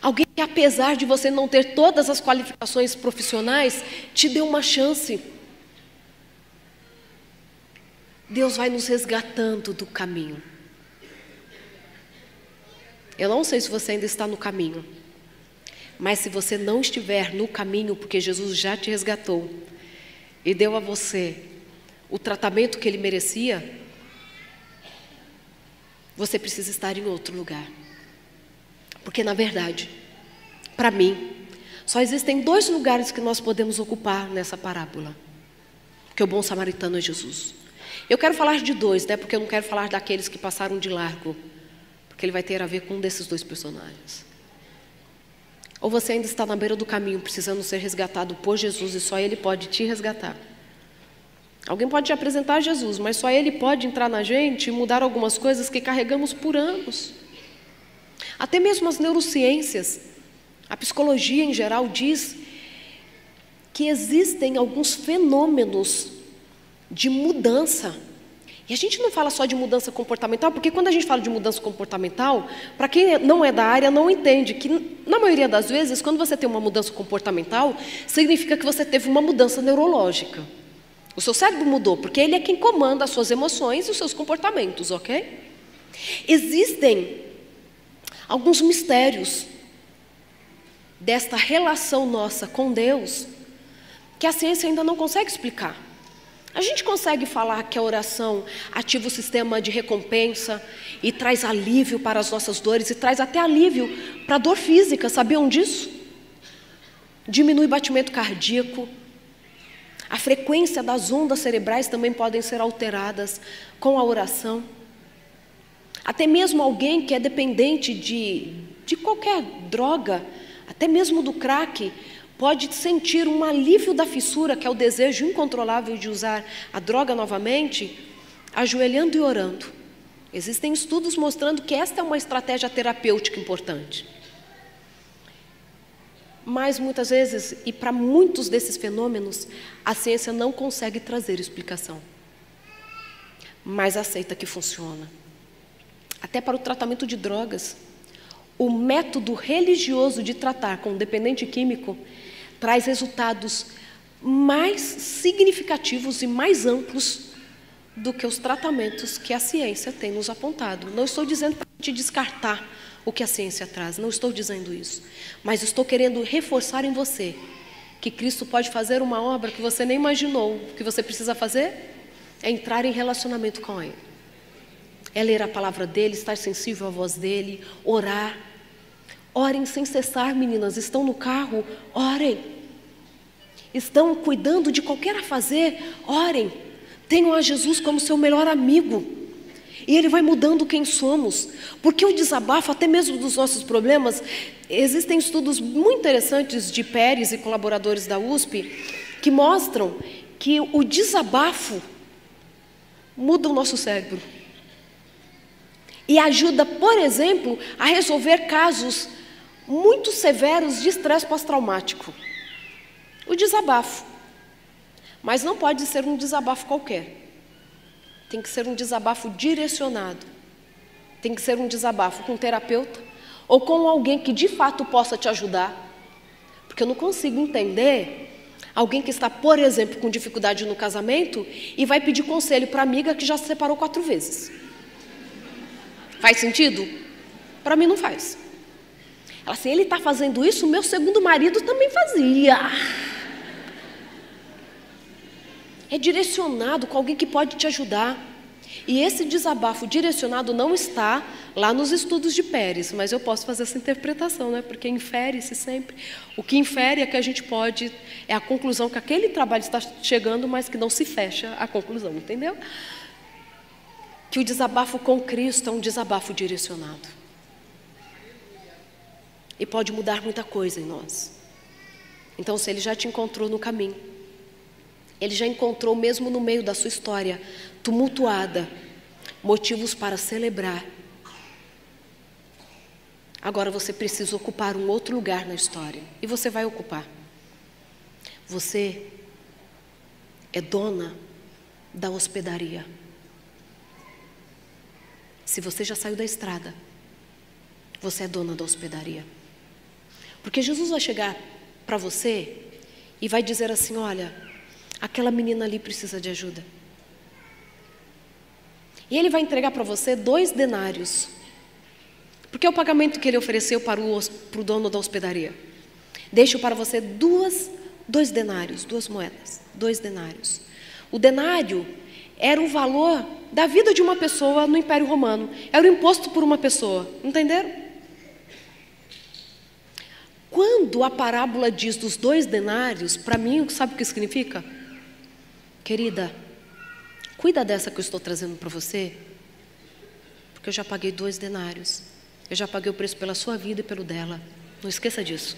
Alguém que, apesar de você não ter todas as qualificações profissionais, te deu uma chance. Deus vai nos resgatando do caminho. Eu não sei se você ainda está no caminho, mas se você não estiver no caminho, porque Jesus já te resgatou e deu a você o tratamento que Ele merecia, você precisa estar em outro lugar. Porque, na verdade, para mim, só existem 2 lugares que nós podemos ocupar nessa parábola. Porque o bom samaritano é Jesus. Eu quero falar de 2, né? Porque eu não quero falar daqueles que passaram de largo. Porque ele vai ter a ver com um desses 2 personagens. Ou você ainda está na beira do caminho, precisando ser resgatado por Jesus, e só Ele pode te resgatar. Alguém pode te apresentar Jesus, mas só Ele pode entrar na gente e mudar algumas coisas que carregamos por anos. Até mesmo as neurociências, a psicologia em geral diz que existem alguns fenômenos de mudança. E a gente não fala só de mudança comportamental, porque quando a gente fala de mudança comportamental, para quem não é da área não entende que, na maioria das vezes, quando você tem uma mudança comportamental, significa que você teve uma mudança neurológica. O seu cérebro mudou, porque ele é quem comanda as suas emoções e os seus comportamentos, ok? Existem alguns mistérios desta relação nossa com Deus que a ciência ainda não consegue explicar. A gente consegue falar que a oração ativa o sistema de recompensa e traz alívio para as nossas dores e traz até alívio para a dor física, sabiam disso? Diminui o batimento cardíaco. A frequência das ondas cerebrais também podem ser alteradas com a oração. Até mesmo alguém que é dependente de qualquer droga, até mesmo do crack, pode sentir um alívio da fissura, que é o desejo incontrolável de usar a droga novamente, ajoelhando e orando. Existem estudos mostrando que esta é uma estratégia terapêutica importante. Mas muitas vezes, e para muitos desses fenômenos, a ciência não consegue trazer explicação. Mas aceita que funciona. Até para o tratamento de drogas. O método religioso de tratar com um dependente químico traz resultados mais significativos e mais amplos do que os tratamentos que a ciência tem nos apontado. Não estou dizendo para a gente descartar o que a ciência traz, não estou dizendo isso. Mas estou querendo reforçar em você que Cristo pode fazer uma obra que você nem imaginou. O que você precisa fazer é entrar em relacionamento com Ele. É ler a palavra dEle, estar sensível à voz dEle, orar. Orem sem cessar, meninas. Estão no carro? Orem. Estão cuidando de qualquer a fazer? Orem. Tenham a Jesus como seu melhor amigo. E Ele vai mudando quem somos. Porque o desabafo, até mesmo dos nossos problemas, existem estudos muito interessantes de Pérez e colaboradores da USP, que mostram que o desabafo muda o nosso cérebro. E ajuda, por exemplo, a resolver casos muito severos de estresse pós-traumático. O desabafo. Mas não pode ser um desabafo qualquer. Tem que ser um desabafo direcionado. Tem que ser um desabafo com um terapeuta ou com alguém que de fato possa te ajudar. Porque eu não consigo entender alguém que está, por exemplo, com dificuldade no casamento e vai pedir conselho para a amiga que já se separou 4 vezes. Faz sentido? Para mim não faz. Ela assim, ele está fazendo isso, meu segundo marido também fazia. É direcionado com alguém que pode te ajudar. E esse desabafo direcionado não está lá nos estudos de Pérez, mas eu posso fazer essa interpretação, né? Porque infere-se sempre. O que infere é que a gente pode, é a conclusão que aquele trabalho está chegando, mas que não se fecha a conclusão, entendeu? Que o desabafo com Cristo é um desabafo direcionado. E pode mudar muita coisa em nós. Então, se Ele já te encontrou no caminho, Ele já encontrou mesmo no meio da sua história tumultuada, motivos para celebrar. Agora você precisa ocupar um outro lugar na história. E você vai ocupar. Você é dona da hospedaria. Se você já saiu da estrada, você é dona da hospedaria. Porque Jesus vai chegar para você e vai dizer assim, olha, aquela menina ali precisa de ajuda. E Ele vai entregar para você 2 denários. Porque é o pagamento que Ele ofereceu para o dono da hospedaria. Deixo para você 2 denários, 2 moedas, 2 denários. O denário era o valor da vida de uma pessoa no Império Romano. Era o imposto por uma pessoa, entenderam? Quando a parábola diz dos 2 denários, para mim, sabe o que significa? Querida, cuida dessa que eu estou trazendo para você, porque eu já paguei 2 denários. Eu já paguei o preço pela sua vida e pelo dela. Não esqueça disso.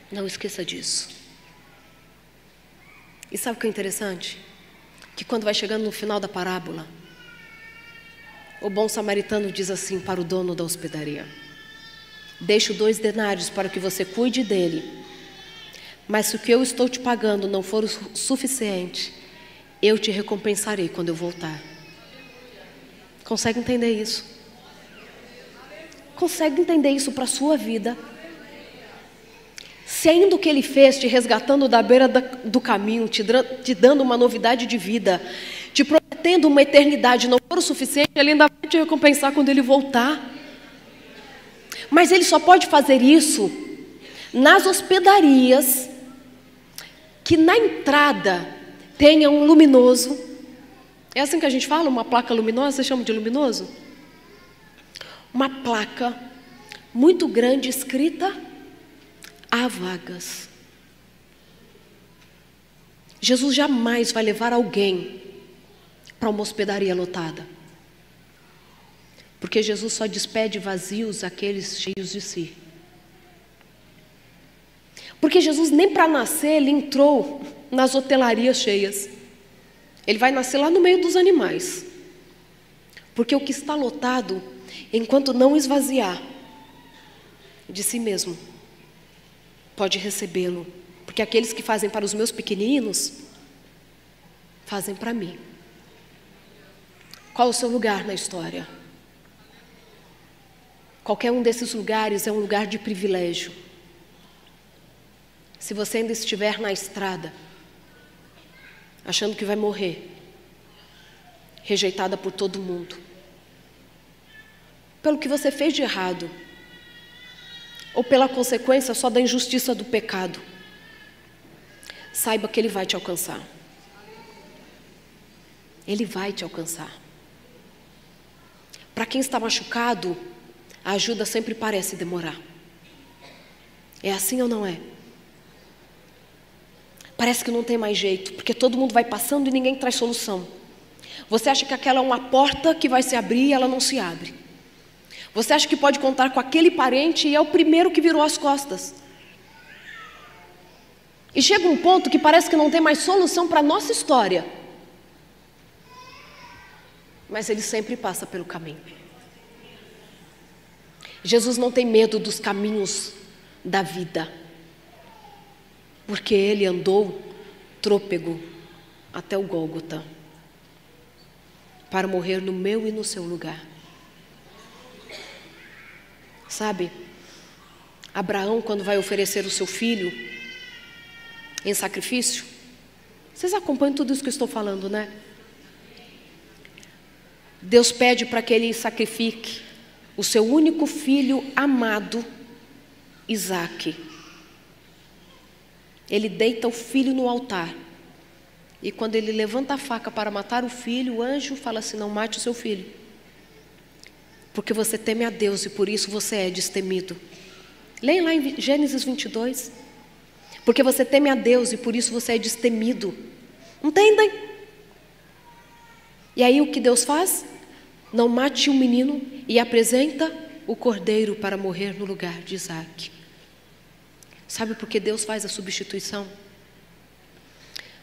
Não esqueça disso. E sabe o que é interessante? Que quando vai chegando no final da parábola, o bom samaritano diz assim para o dono da hospedaria: deixo 2 denários para que você cuide dele, mas se o que eu estou te pagando não for o suficiente, eu te recompensarei quando eu voltar. Consegue entender isso? Consegue entender isso para a sua vida? Se ainda o que Ele fez, te resgatando da beira do caminho, te dando uma novidade de vida, te prometendo uma eternidade, não for o suficiente, Ele ainda vai te recompensar quando Ele voltar. Mas Ele só pode fazer isso nas hospedarias que na entrada tenha um luminoso. É assim que a gente fala, uma placa luminosa, você chama de luminoso? Uma placa muito grande escrita: há vagas. Jesus jamais vai levar alguém para uma hospedaria lotada. Porque Jesus só despede vazios aqueles cheios de si. Porque Jesus nem para nascer, Ele entrou nas hotelarias cheias. Ele vai nascer lá no meio dos animais. Porque o que está lotado, enquanto não esvaziar de si mesmo, pode recebê-lo. Porque aqueles que fazem para os meus pequeninos, fazem para mim. Qual o seu lugar na história? Qualquer um desses lugares é um lugar de privilégio. Se você ainda estiver na estrada, achando que vai morrer, rejeitada por todo mundo, pelo que você fez de errado, ou pela consequência só da injustiça do pecado, saiba que Ele vai te alcançar. Ele vai te alcançar. Para quem está machucado, a ajuda sempre parece demorar. É assim ou não é? Parece que não tem mais jeito, porque todo mundo vai passando e ninguém traz solução. Você acha que aquela é uma porta que vai se abrir e ela não se abre. Você acha que pode contar com aquele parente e é o primeiro que virou as costas. E chega um ponto que parece que não tem mais solução para a nossa história. mas ele sempre passa pelo caminho. Jesus não tem medo dos caminhos da vida, porque ele andou trôpego até o Gólgota, para morrer no meu e no seu lugar. Sabe, Abraão, quando vai oferecer o seu filho em sacrifício, vocês acompanham tudo isso que eu estou falando, né? Deus pede para que ele sacrifique o seu único filho amado, Isaque. Ele deita o filho no altar. E quando ele levanta a faca para matar o filho, o anjo fala assim: não mate o seu filho, porque você teme a Deus e por isso você é destemido. Leia lá em Gênesis 22. Porque você teme a Deus e por isso você é destemido. Entendem? E aí o que Deus faz? Não mate o menino e apresenta o cordeiro para morrer no lugar de Isaque. Sabe por que Deus faz a substituição?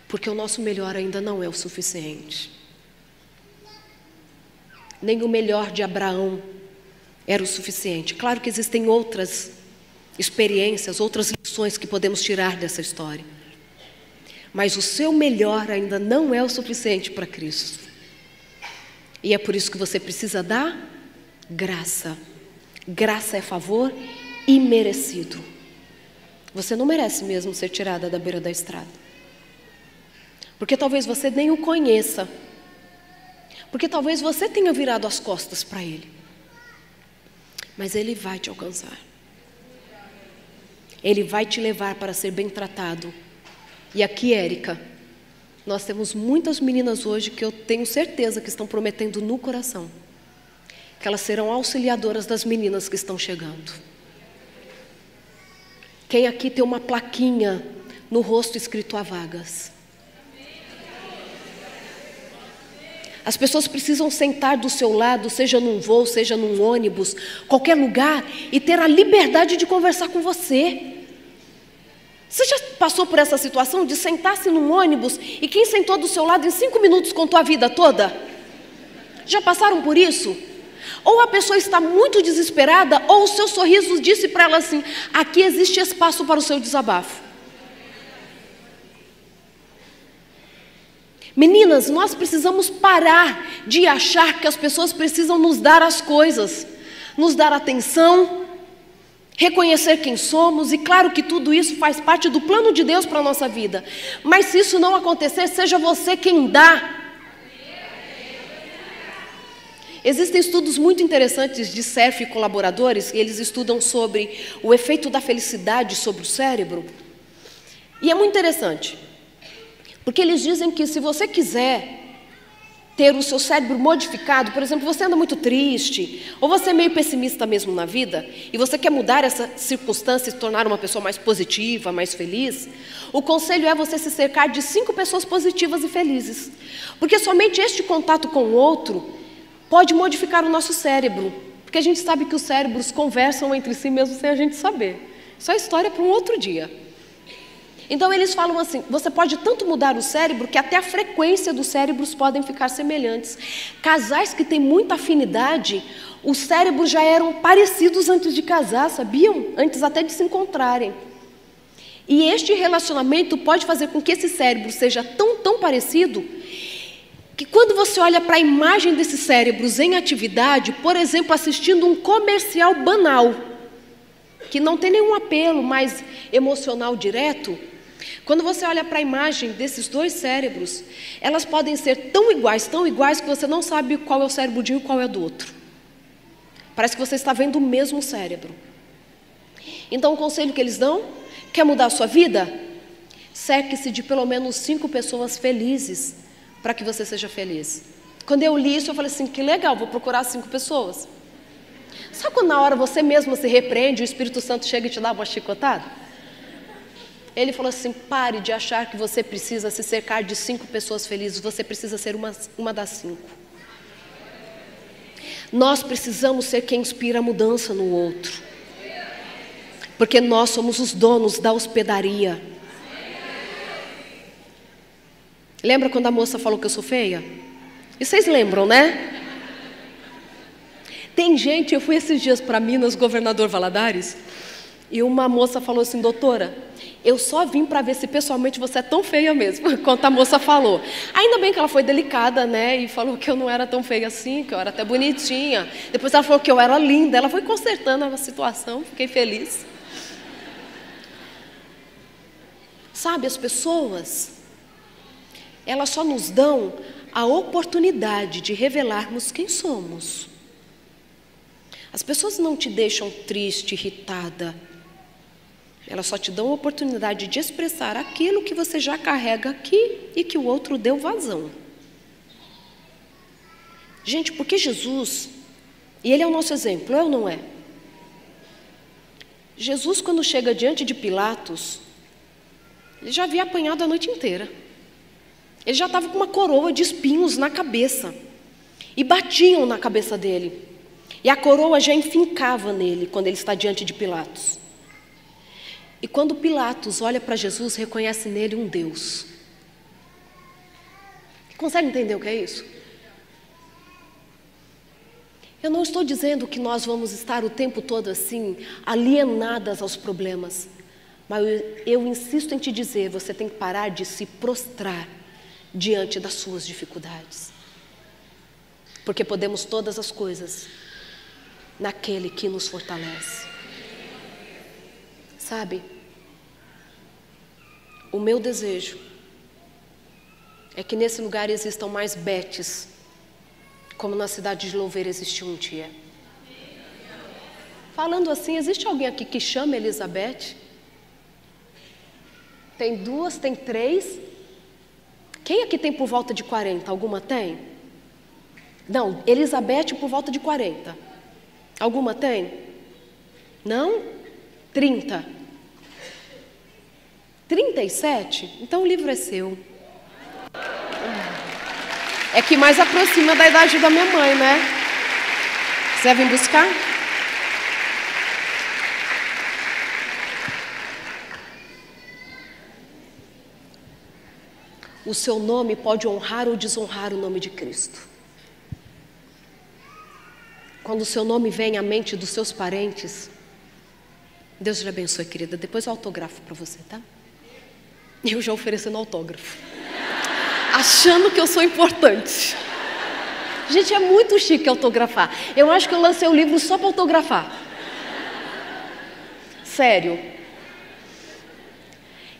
Porque o nosso melhor ainda não é o suficiente. Nem o melhor de Abraão era o suficiente. Claro que existem outras experiências, outras lições que podemos tirar dessa história. Mas o seu melhor ainda não é o suficiente para Cristo. E é por isso que você precisa da graça. Graça é favor imerecido. Você não merece mesmo ser tirada da beira da estrada. Porque talvez você nem o conheça. Porque talvez você tenha virado as costas para Ele. Mas Ele vai te alcançar. Ele vai te levar para ser bem tratado. E aqui, Érica, nós temos muitas meninas hoje que eu tenho certeza que estão prometendo no coração que elas serão auxiliadoras das meninas que estão chegando. Quem aqui tem uma plaquinha no rosto escrito há vagas? As pessoas precisam sentar do seu lado, seja num voo, seja num ônibus, qualquer lugar, e ter a liberdade de conversar com você. Você já passou por essa situação de sentar-se num ônibus e quem sentou do seu lado em 5 minutos contou a vida toda? Já passaram por isso? Ou a pessoa está muito desesperada, ou o seu sorriso disse para ela assim: aqui existe espaço para o seu desabafo. Meninas, nós precisamos parar de achar que as pessoas precisam nos dar as coisas, nos dar atenção, reconhecer quem somos, e claro que tudo isso faz parte do plano de Deus para a nossa vida. Mas se isso não acontecer, seja você quem dá. Existem estudos muito interessantes de CERF e colaboradores, e eles estudam sobre o efeito da felicidade sobre o cérebro. E é muito interessante, porque eles dizem que se você quiser ter o seu cérebro modificado, por exemplo, você anda muito triste, ou você é meio pessimista mesmo na vida, e você quer mudar essa circunstância e se tornar uma pessoa mais positiva, mais feliz, o conselho é você se cercar de 5 pessoas positivas e felizes. Porque somente este contato com o outro pode modificar o nosso cérebro, porque a gente sabe que os cérebros conversam entre si mesmo sem a gente saber. Isso é história para um outro dia. Então eles falam assim: você pode tanto mudar o cérebro que até a frequência dos cérebros podem ficar semelhantes. Casais que têm muita afinidade, os cérebros já eram parecidos antes de casar, sabiam? Antes até de se encontrarem. E este relacionamento pode fazer com que esse cérebro seja tão parecido, que quando você olha para a imagem desses cérebros em atividade, por exemplo, assistindo um comercial banal, que não tem nenhum apelo mais emocional direto, quando você olha para a imagem desses 2 cérebros, elas podem ser tão iguais que você não sabe qual é o cérebro de um e qual é do outro. Parece que você está vendo o mesmo cérebro. Então o conselho que eles dão: quer mudar a sua vida? Cerque-se de pelo menos 5 pessoas felizes, para que você seja feliz. Quando eu li isso, eu falei assim: que legal, vou procurar 5 pessoas. Sabe quando na hora você mesma se repreende, o Espírito Santo chega e te dá uma chicotada? Ele falou assim: pare de achar que você precisa se cercar de 5 pessoas felizes, você precisa ser uma das 5. Nós precisamos ser quem inspira a mudança no outro, porque nós somos os donos da hospedaria. Lembra quando a moça falou que eu sou feia? E vocês lembram, né? Tem gente, eu fui esses dias para Minas, Governador Valadares, e uma moça falou assim: doutora, eu só vim para ver se pessoalmente você é tão feia mesmo, quanto a moça falou. Ainda bem que ela foi delicada, né, e falou que eu não era tão feia assim, que eu era até bonitinha. Depois ela falou que eu era linda, ela foi consertando a situação, fiquei feliz. Sabe, as pessoas, elas só nos dão a oportunidade de revelarmos quem somos. As pessoas não te deixam triste, irritada. Elas só te dão a oportunidade de expressar aquilo que você já carrega aqui e que o outro deu vazão. Gente, porque Jesus, e Ele é o nosso exemplo, é ou não é? Jesus, quando chega diante de Pilatos, ele já havia apanhado a noite inteira. Ele já estava com uma coroa de espinhos na cabeça. E batiam na cabeça dele. E a coroa já enfincava nele quando ele está diante de Pilatos. E quando Pilatos olha para Jesus, reconhece nele um Deus. Consegue entender o que é isso? Eu não estou dizendo que nós vamos estar o tempo todo assim, alienadas aos problemas. Mas eu insisto em te dizer, você tem que parar de se prostrar diante das suas dificuldades. Porque podemos todas as coisas naquele que nos fortalece. Sabe, o meu desejo é que nesse lugar existam mais Betes, como na cidade de Louveira existiu um dia. Falando assim, existe alguém aqui que chama Elizabeth? Tem 2, tem 3. Quem aqui tem por volta de 40? Alguma tem? Não, Elizabeth por volta de 40. Alguma tem? Não? 30. 37? Então o livro é seu. É que mais aproxima da idade da minha mãe, né? Você vem buscar? O seu nome pode honrar ou desonrar o nome de Cristo. Quando o seu nome vem à mente dos seus parentes, Deus lhe abençoe, querida. Depois eu autografo para você, tá? Eu já oferecendo autógrafo. Achando que eu sou importante. Gente, é muito chique autografar. Eu acho que eu lancei o livro só para autografar. Sério.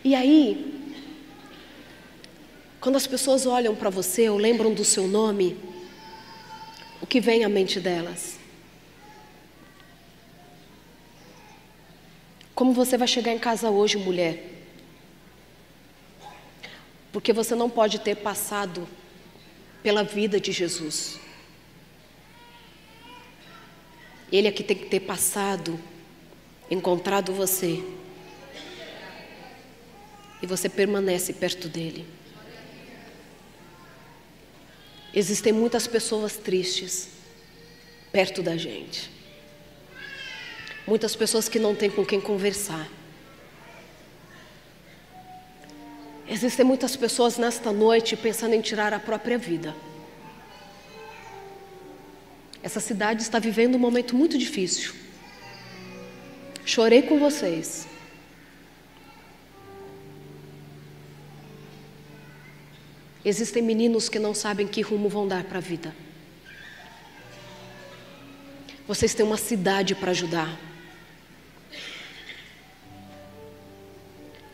E aí, quando as pessoas olham para você ou lembram do seu nome, o que vem à mente delas? Como você vai chegar em casa hoje, mulher? Porque você não pode ter passado pela vida de Jesus. Ele é que tem que ter passado, encontrado você. E você permanece perto dele. Existem muitas pessoas tristes perto da gente. Muitas pessoas que não têm com quem conversar. Existem muitas pessoas nesta noite pensando em tirar a própria vida. Essa cidade está vivendo um momento muito difícil. Chorei com vocês. Existem meninos que não sabem que rumo vão dar para a vida. Vocês têm uma cidade para ajudar.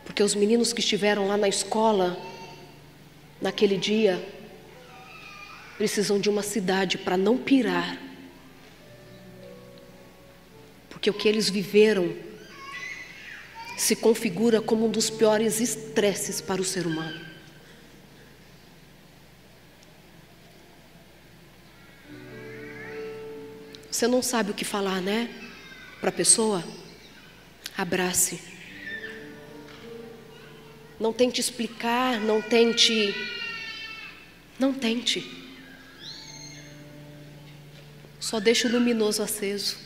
Porque os meninos que estiveram lá na escola, naquele dia, precisam de uma cidade para não pirar. Porque o que eles viveram se configura como um dos piores estresses para o ser humano. Você não sabe o que falar, né? Para a pessoa? Abrace. Não tente explicar, não tente. Só deixe o luminoso aceso.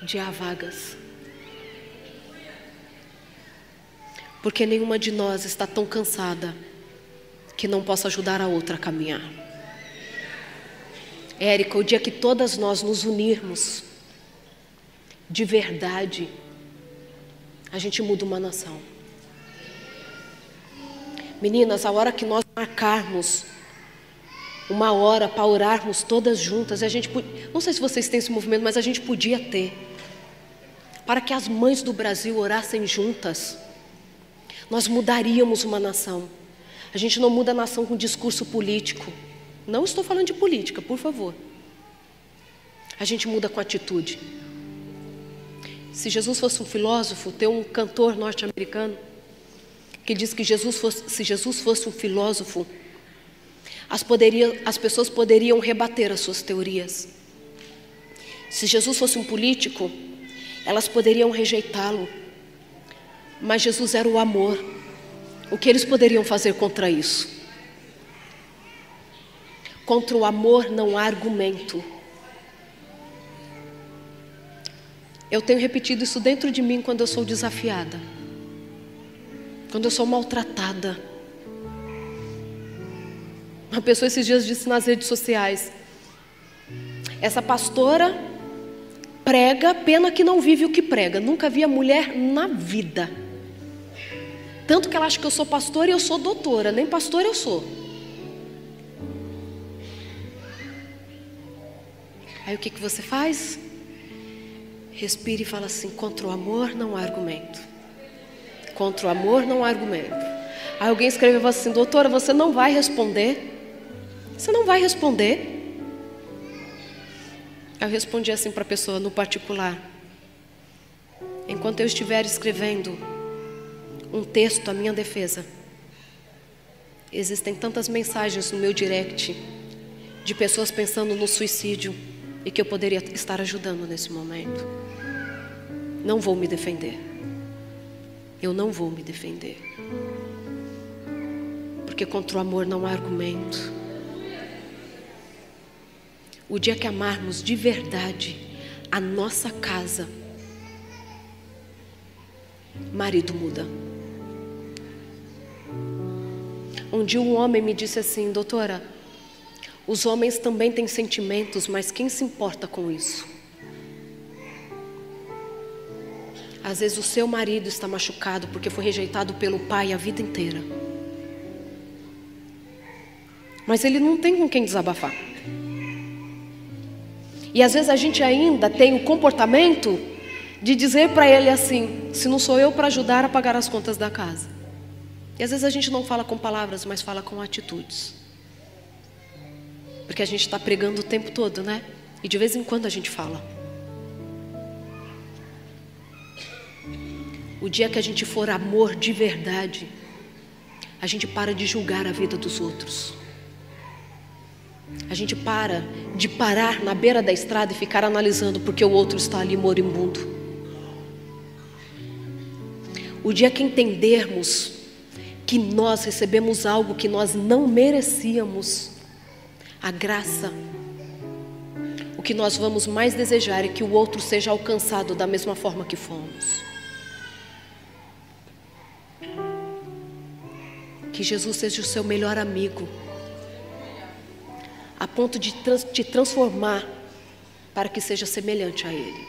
De há vagas. Porque nenhuma de nós está tão cansada que não possa ajudar a outra a caminhar. Érica, o dia que todas nós nos unirmos de verdade, a gente muda uma nação. Meninas, a hora que nós marcarmos uma hora para orarmos todas juntas, não sei se vocês têm esse movimento, mas a gente podia ter, para que as mães do Brasil orassem juntas, nós mudaríamos uma nação. A gente não muda a nação com discurso político. Não estou falando de política, por favor. A gente muda com atitude. Se Jesus fosse um filósofo, tem um cantor norte-americano que diz que se Jesus fosse um filósofo, as pessoas poderiam rebater as suas teorias. Se Jesus fosse um político, elas poderiam rejeitá-lo. Mas Jesus era o amor. O que eles poderiam fazer contra isso? Contra o amor não há argumento. Eu tenho repetido isso dentro de mim quando eu sou desafiada, quando eu sou maltratada. Uma pessoa esses dias disse nas redes sociais: essa pastora prega, pena que não vive o que prega. Nunca vi a mulher na vida. Tanto que ela acha que eu sou pastora e eu sou doutora, nem pastora eu sou. Aí o que você faz? Respire e fala assim: contra o amor não há argumento. Contra o amor não há argumento. Aí alguém escreveu assim: doutora, você não vai responder? Você não vai responder? Eu respondi assim para a pessoa no particular: enquanto eu estiver escrevendo um texto à minha defesa, existem tantas mensagens no meu direct de pessoas pensando no suicídio e que eu poderia estar ajudando nesse momento. Não vou me defender. Eu não vou me defender. Porque contra o amor não há argumento. O dia que amarmos de verdade a nossa casa, marido muda. Um dia um homem me disse assim: doutora, os homens também têm sentimentos, mas quem se importa com isso? Às vezes o seu marido está machucado porque foi rejeitado pelo pai a vida inteira, mas ele não tem com quem desabafar. E às vezes a gente ainda tem o comportamento de dizer para ele assim: se não sou eu para ajudar a pagar as contas da casa. E às vezes a gente não fala com palavras, mas fala com atitudes. Porque a gente está pregando o tempo todo, né? E de vez em quando a gente fala. O dia que a gente for amor de verdade, a gente para de julgar a vida dos outros. A gente para de parar na beira da estrada e ficar analisando porque o outro está ali moribundo. O dia que entendermos que nós recebemos algo que nós não merecíamos, a graça, o que nós vamos mais desejar é que o outro seja alcançado da mesma forma que fomos. Que Jesus seja o seu melhor amigo, a ponto de te transformar para que seja semelhante a Ele.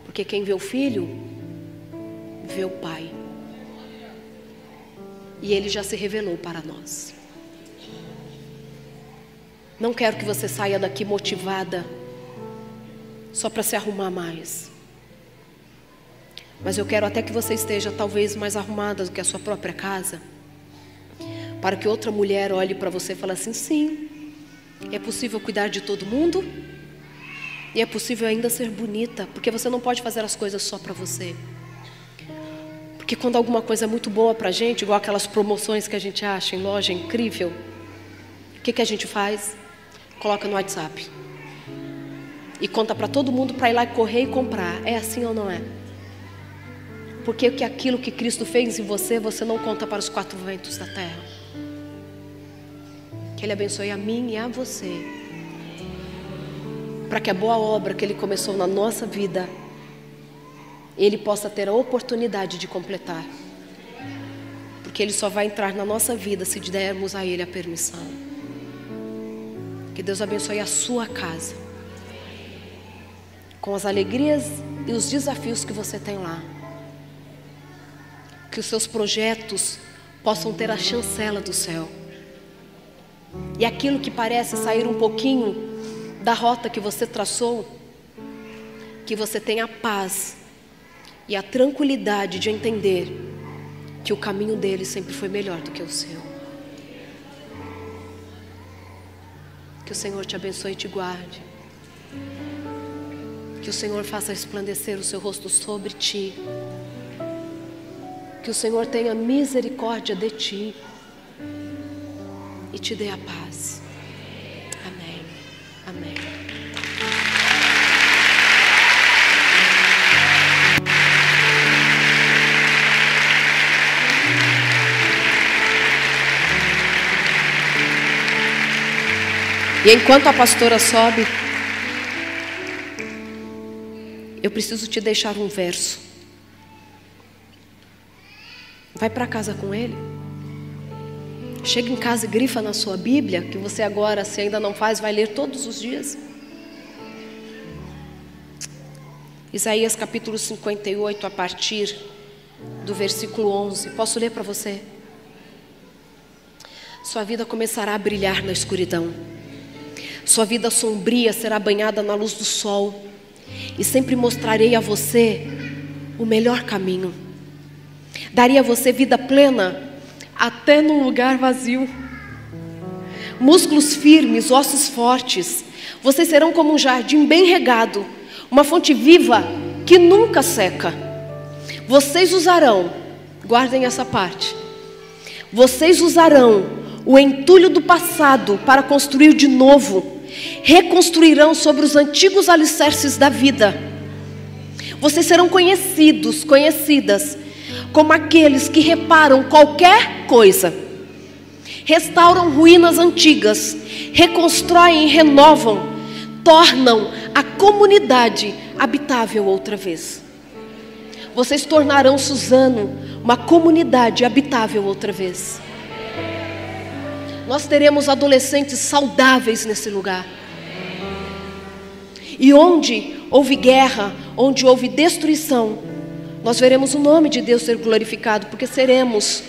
Porque quem vê o Filho, vê o Pai. E Ele já se revelou para nós. Não quero que você saia daqui motivada só para se arrumar mais. Mas eu quero até que você esteja talvez mais arrumada do que a sua própria casa, para que outra mulher olhe para você e fale assim: sim, é possível cuidar de todo mundo e é possível ainda ser bonita, porque você não pode fazer as coisas só para você. Porque quando alguma coisa é muito boa para a gente, igual aquelas promoções que a gente acha em loja, incrível, o que a gente faz? Coloca no WhatsApp e conta para todo mundo para ir lá correr e comprar. É assim ou não é? Porque aquilo que Cristo fez em você, você não conta para os quatro ventos da terra. Que Ele abençoe a mim e a você, para que a boa obra que Ele começou na nossa vida, Ele possa ter a oportunidade de completar. Porque Ele só vai entrar na nossa vida se dermos a Ele a permissão. Que Deus abençoe a sua casa, com as alegrias e os desafios que você tem lá. Que os seus projetos possam ter a chancela do céu. E aquilo que parece sair um pouquinho da rota que você traçou, que você tenha a paz e a tranquilidade de entender que o caminho dele sempre foi melhor do que o seu. Que o Senhor te abençoe e te guarde. Que o Senhor faça resplandecer o seu rosto sobre ti. Que o Senhor tenha misericórdia de ti e te dê a paz. Amém. Amém. E enquanto a pastora sobe, eu preciso te deixar um verso. Vai para casa com ele. Chega em casa e grifa na sua Bíblia, que você agora, se ainda não faz, vai ler todos os dias. Isaías capítulo 58, a partir do versículo 11. Posso ler para você? Sua vida começará a brilhar na escuridão. Sua vida sombria será banhada na luz do sol. E sempre mostrarei a você o melhor caminho. Darei a você vida plena, até num lugar vazio. Músculos firmes, ossos fortes. Vocês serão como um jardim bem regado, uma fonte viva que nunca seca. Vocês usarão, guardem essa parte, vocês usarão o entulho do passado para construir de novo. Reconstruirão sobre os antigos alicerces da vida. Vocês serão conhecidos, conhecidas, como aqueles que reparam qualquer coisa, restauram ruínas antigas, reconstroem e renovam, tornam a comunidade habitável outra vez. Vocês tornarão Suzano uma comunidade habitável outra vez. Nós teremos adolescentes saudáveis nesse lugar. E onde houve guerra, onde houve destruição, nós veremos o nome de Deus ser glorificado, porque seremos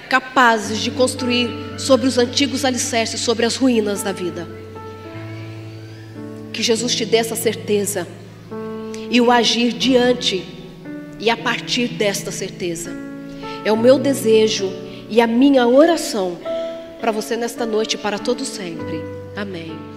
capazes de construir sobre os antigos alicerces, sobre as ruínas da vida. Que Jesus te dê essa certeza e o agir diante e a partir desta certeza. É o meu desejo e a minha oração para você nesta noite e para todo sempre. Amém.